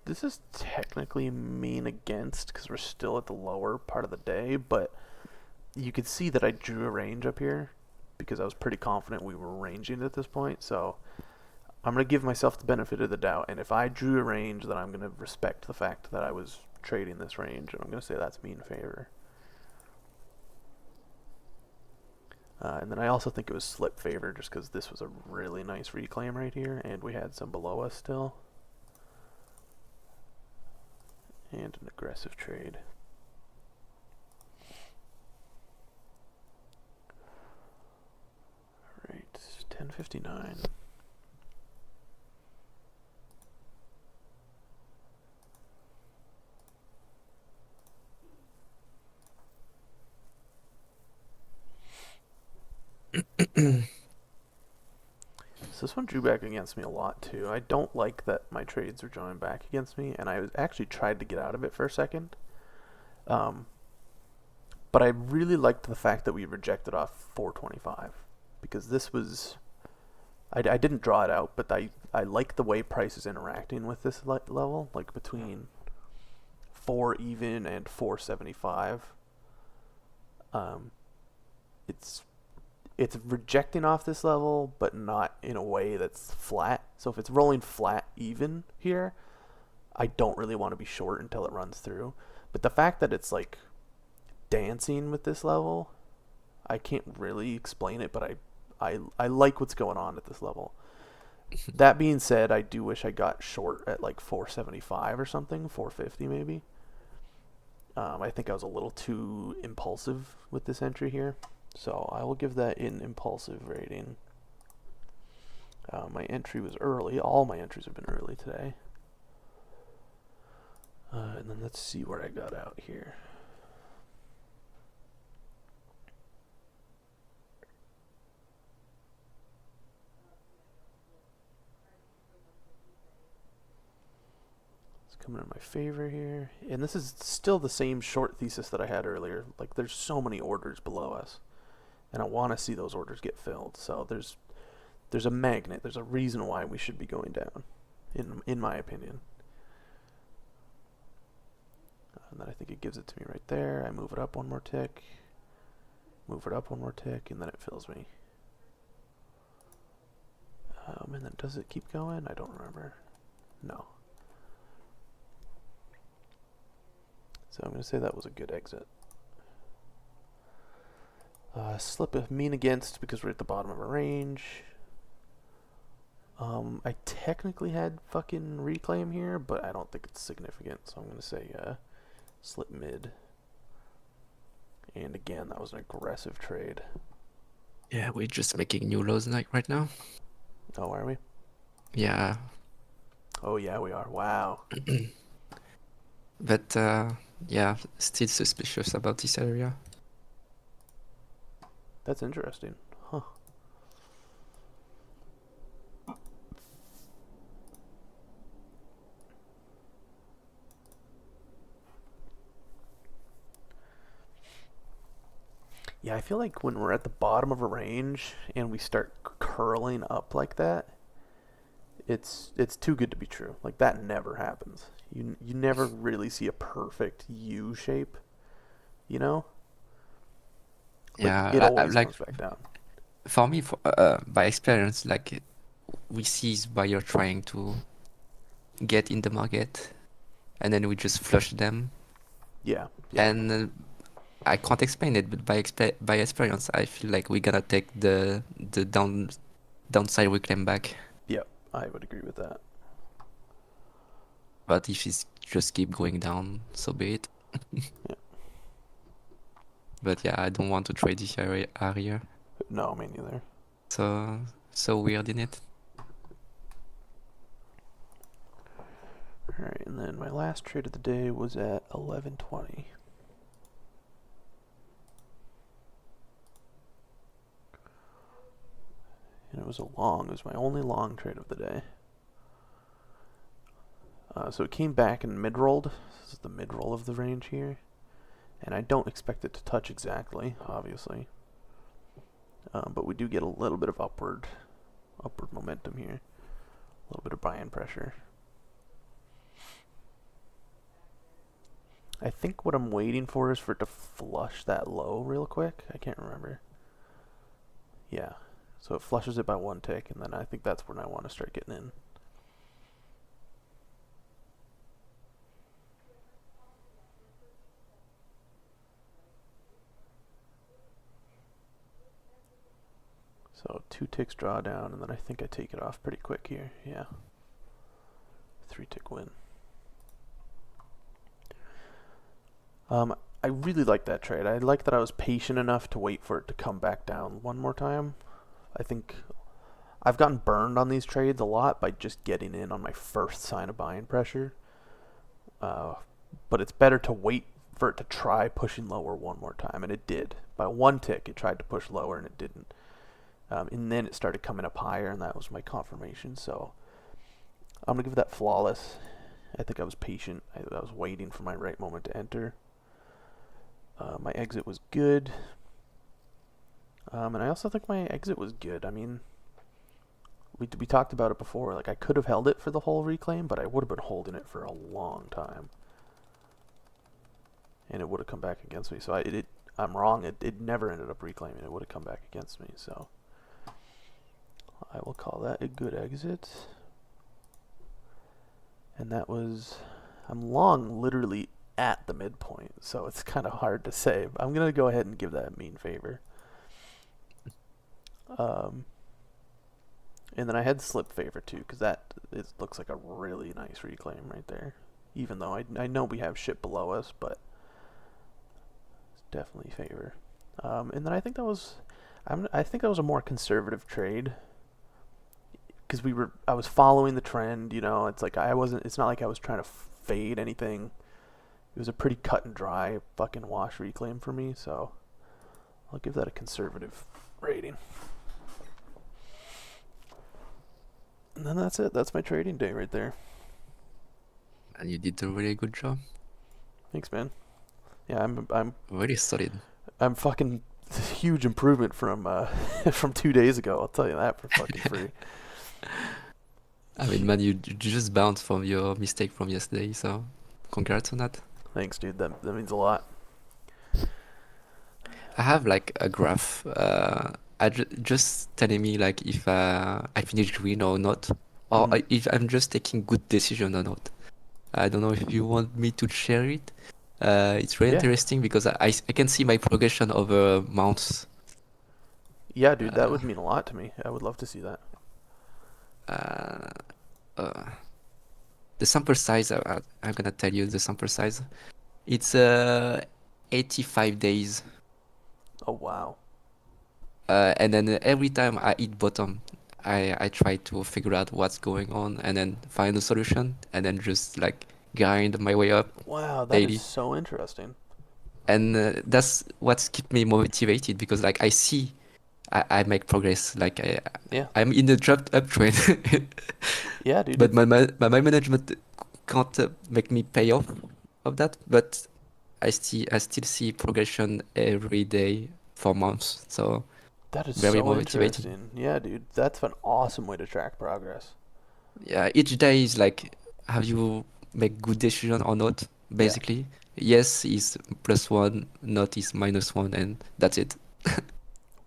This is technically mean against because we're still at the lower part of the day, but you could see that I drew a range up here because I was pretty confident we were ranging at this point. So I'm going to give myself the benefit of the doubt, and if I drew a range, then I'm going to respect the fact that I was trading this range, and I'm going to say that's me in favor. And then I also think it was slip favor just because this was a really nice reclaim right here, and we had some below us still. And an aggressive trade. Alright, 1059. So this one drew back against me a lot too. I don't like that my trades are drawing back against me, and I actually tried to get out of it for a second. But I really liked the fact that we rejected off 425, because this was, I didn't draw it out, but I like the way price is interacting with this level, like between 4 even and 475. It's rejecting off this level, but not in a way that's flat. So if it's rolling flat even here, I don't really want to be short until it runs through. But the fact that it's like dancing with this level, I can't really explain it, but I like what's going on at this level. That being said, I do wish I got short at like 475 or something, 450 maybe. I think I was a little too impulsive with this entry here. So I will give that an impulsive rating. My entry was early. All my entries have been early today. And then let's see where I got out here. coming in my favor here. And this is still the same short thesis that I had earlier. Like, there's so many orders below us. And I want to see those orders get filled. So there's a magnet. There's a reason why we should be going down, in my opinion. And then I think it gives it to me right there. I move it up one more tick. Move it up one more tick, and then it fills me. And then does it keep going? I don't remember. No. So I'm going to say that was a good exit. Slip a mean against because we're at the bottom of a range. I technically had fucking reclaim here, but I don't think it's significant. So I'm going to say slip mid. And again, that was an aggressive trade. Yeah, we're just making new lows right now. Oh, are we? Yeah, Oh, yeah, we are. Wow. but yeah, still suspicious about this area. That's interesting. Huh. Yeah, I feel like when we're at the bottom of a range and we start curling up like that, it's too good to be true. Like, that never happens. You never really see a perfect U shape, you know? Like, Yeah, it always like comes back down. for me, by experience, like we see buyer trying to get in the market, and then we just flush them. Yeah. And I can't explain it, but by experience, I feel like we're gonna take the downside reclaim back. Yep, I would agree with that. But if it's just keep going down, so be it. Yeah. But yeah, I don't want to trade this area. No, me neither. So weird in it. Alright, and then my last trade of the day was at 11:20. And it was a long, it was my only long trade of the day. So it came back and mid-rolled. This is the mid-roll of the range here. And I don't expect it to touch exactly, obviously. But we do get a little bit of upward momentum here. A little bit of buy-in pressure. I think what I'm waiting for is for it to flush that low real quick. I can't remember. Yeah. So it flushes it by one tick, and then I think that's when I want to start getting in. So 2 ticks drawdown, and then I think I take it off pretty quick here. Yeah. 3 tick win. I really like that trade. I like that I was patient enough to wait for it to come back down one more time. I think I've gotten burned on these trades a lot by just getting in on my first sign of buying pressure. But it's better to wait for it to try pushing lower one more time, and it did. By one tick, it tried to push lower, and it didn't. And then it started coming up higher, and that was my confirmation. So I'm going to give that flawless. I think I was patient. I was waiting for my right moment to enter. My exit was good. And I also think my exit was good. I mean, we talked about it before. Like, I could have held it for the whole reclaim, but I would have been holding it for a long time. And it would have come back against me. So I'm wrong. It never ended up reclaiming. It would have come back against me. So I will call that a good exit. And that was... I'm long literally at the midpoint, so it's kind of hard to say. I'm going to go ahead and give that a mean favor. And then I had slip favor too, because it looks like a really nice reclaim right there. Even though I know we have shit below us, but it's definitely favor. And then I think that was a more conservative trade, because I was following the trend. You know, it's like it's not like I was trying to fade anything. It was a pretty cut and dry fucking wash reclaim for me, so I'll give that a conservative rating. And then that's it. That's my trading day right there. And you did a really good job. Thanks, man. Yeah, I'm Really solid. fucking huge improvement from from 2 days ago. I'll tell you that for fucking free. I mean, man, you just bounced from your mistake from yesterday, so congrats on that. Thanks, dude. That means a lot. I have like a graph. Just telling me like if I finish green or not, or Mhm. if I'm just taking good decision or not. I don't know if you want me to share it. It's really Yeah. interesting because I can see my progression over months. Yeah, dude, that Uh, would mean a lot to me. I would love to see that. uh, uh, the sample size, I'm gonna tell you the sample size. It's 85 days. Oh wow. And then every time I hit bottom, I try to figure out what's going on and then find a solution and then just like grind my way up Wow, that daily. is so interesting. And that's what's keep me motivated because like I see I make progress. Like Yeah. I'm in the uptrend, Yeah, dude. but my management can't make me pay off of that. But I still see progression every day for months. So That is very so motivating. interesting. Yeah, dude. That's an awesome way to track progress. Yeah, each day is like have you make good decision or not, basically. Yes is +1, not is -1, and that's it.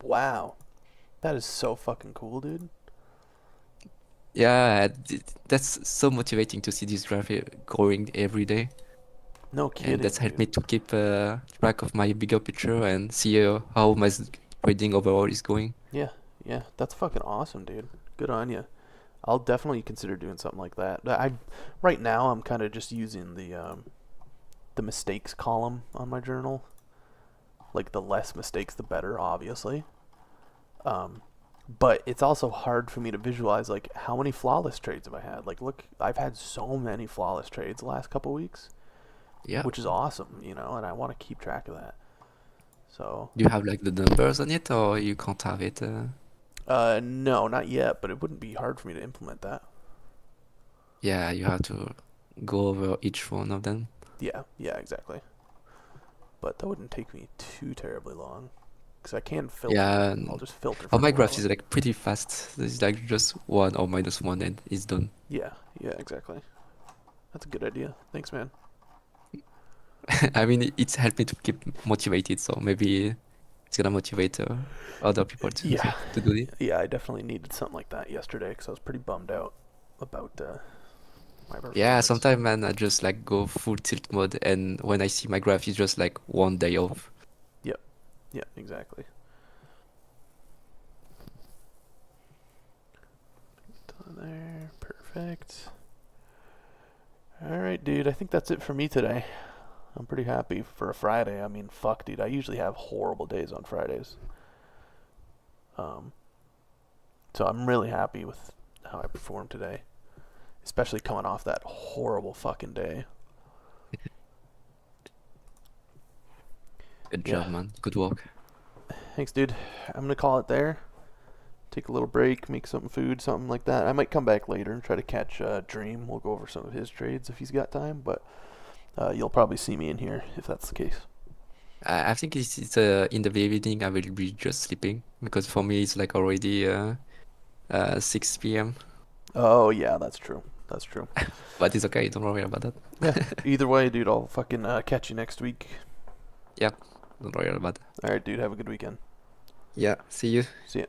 Wow. That is so fucking cool, dude. Yeah, that's so motivating to see this graph growing every day, No and kidding, that's helped dude. me to keep track of my bigger picture and see how my trading overall is going. Yeah, yeah. That's fucking awesome, dude. Good on you. I'll definitely consider doing something like that. Right now I'm kind of just using the mistakes column on my journal. Like the less mistakes the better, obviously. But it's also hard for me to visualize like how many flawless trades have I had. Like look, I've had so many flawless trades the last couple weeks, Yeah. which is awesome, you know, and I want to keep track of that. So, Do you have like the numbers on it, or you can't have it? no, not yet, but it wouldn't be hard for me to implement that. Yeah, you have to go over each one of them. Yeah, yeah, exactly. But that wouldn't take me too terribly long, because I can filter. Yeah, I'll just filter. oh, for my a graph while. is like pretty fast. It's like just 1 or -1 and it's done. Yeah, yeah, exactly. That's a good idea. Thanks, man. I mean, it's helped me to keep motivated, so maybe it's gonna motivate other people to Yeah, to do it. yeah, I definitely needed something like that yesterday because I was pretty bummed out about my Yeah, performance. sometimes, man, I just like go full tilt mode, and when I see my graph, it's just like 1 day off. Yeah, exactly. Done there, perfect. All right, dude. I think that's it for me today. I'm pretty happy for a Friday. I mean, fuck, dude. I usually have horrible days on Fridays. So I'm really happy with how I performed today, especially coming off that horrible fucking day. Good Yeah. job, man. Good work. Thanks, dude. I'm gonna call it there. Take a little break, make some food, something like that. I might come back later and try to catch Dream. We'll go over some of his trades if he's got time, but you'll probably see me in here if that's the case. I think it's in the evening. I will be just sleeping because for me it's like already 6 p.m. Oh yeah, that's true. That's true. But it's okay. Don't worry about that. Yeah. Either way, dude, I'll fucking catch you next week. Don't worry about that. All right, dude. Have a good weekend. Yeah. See you. See ya.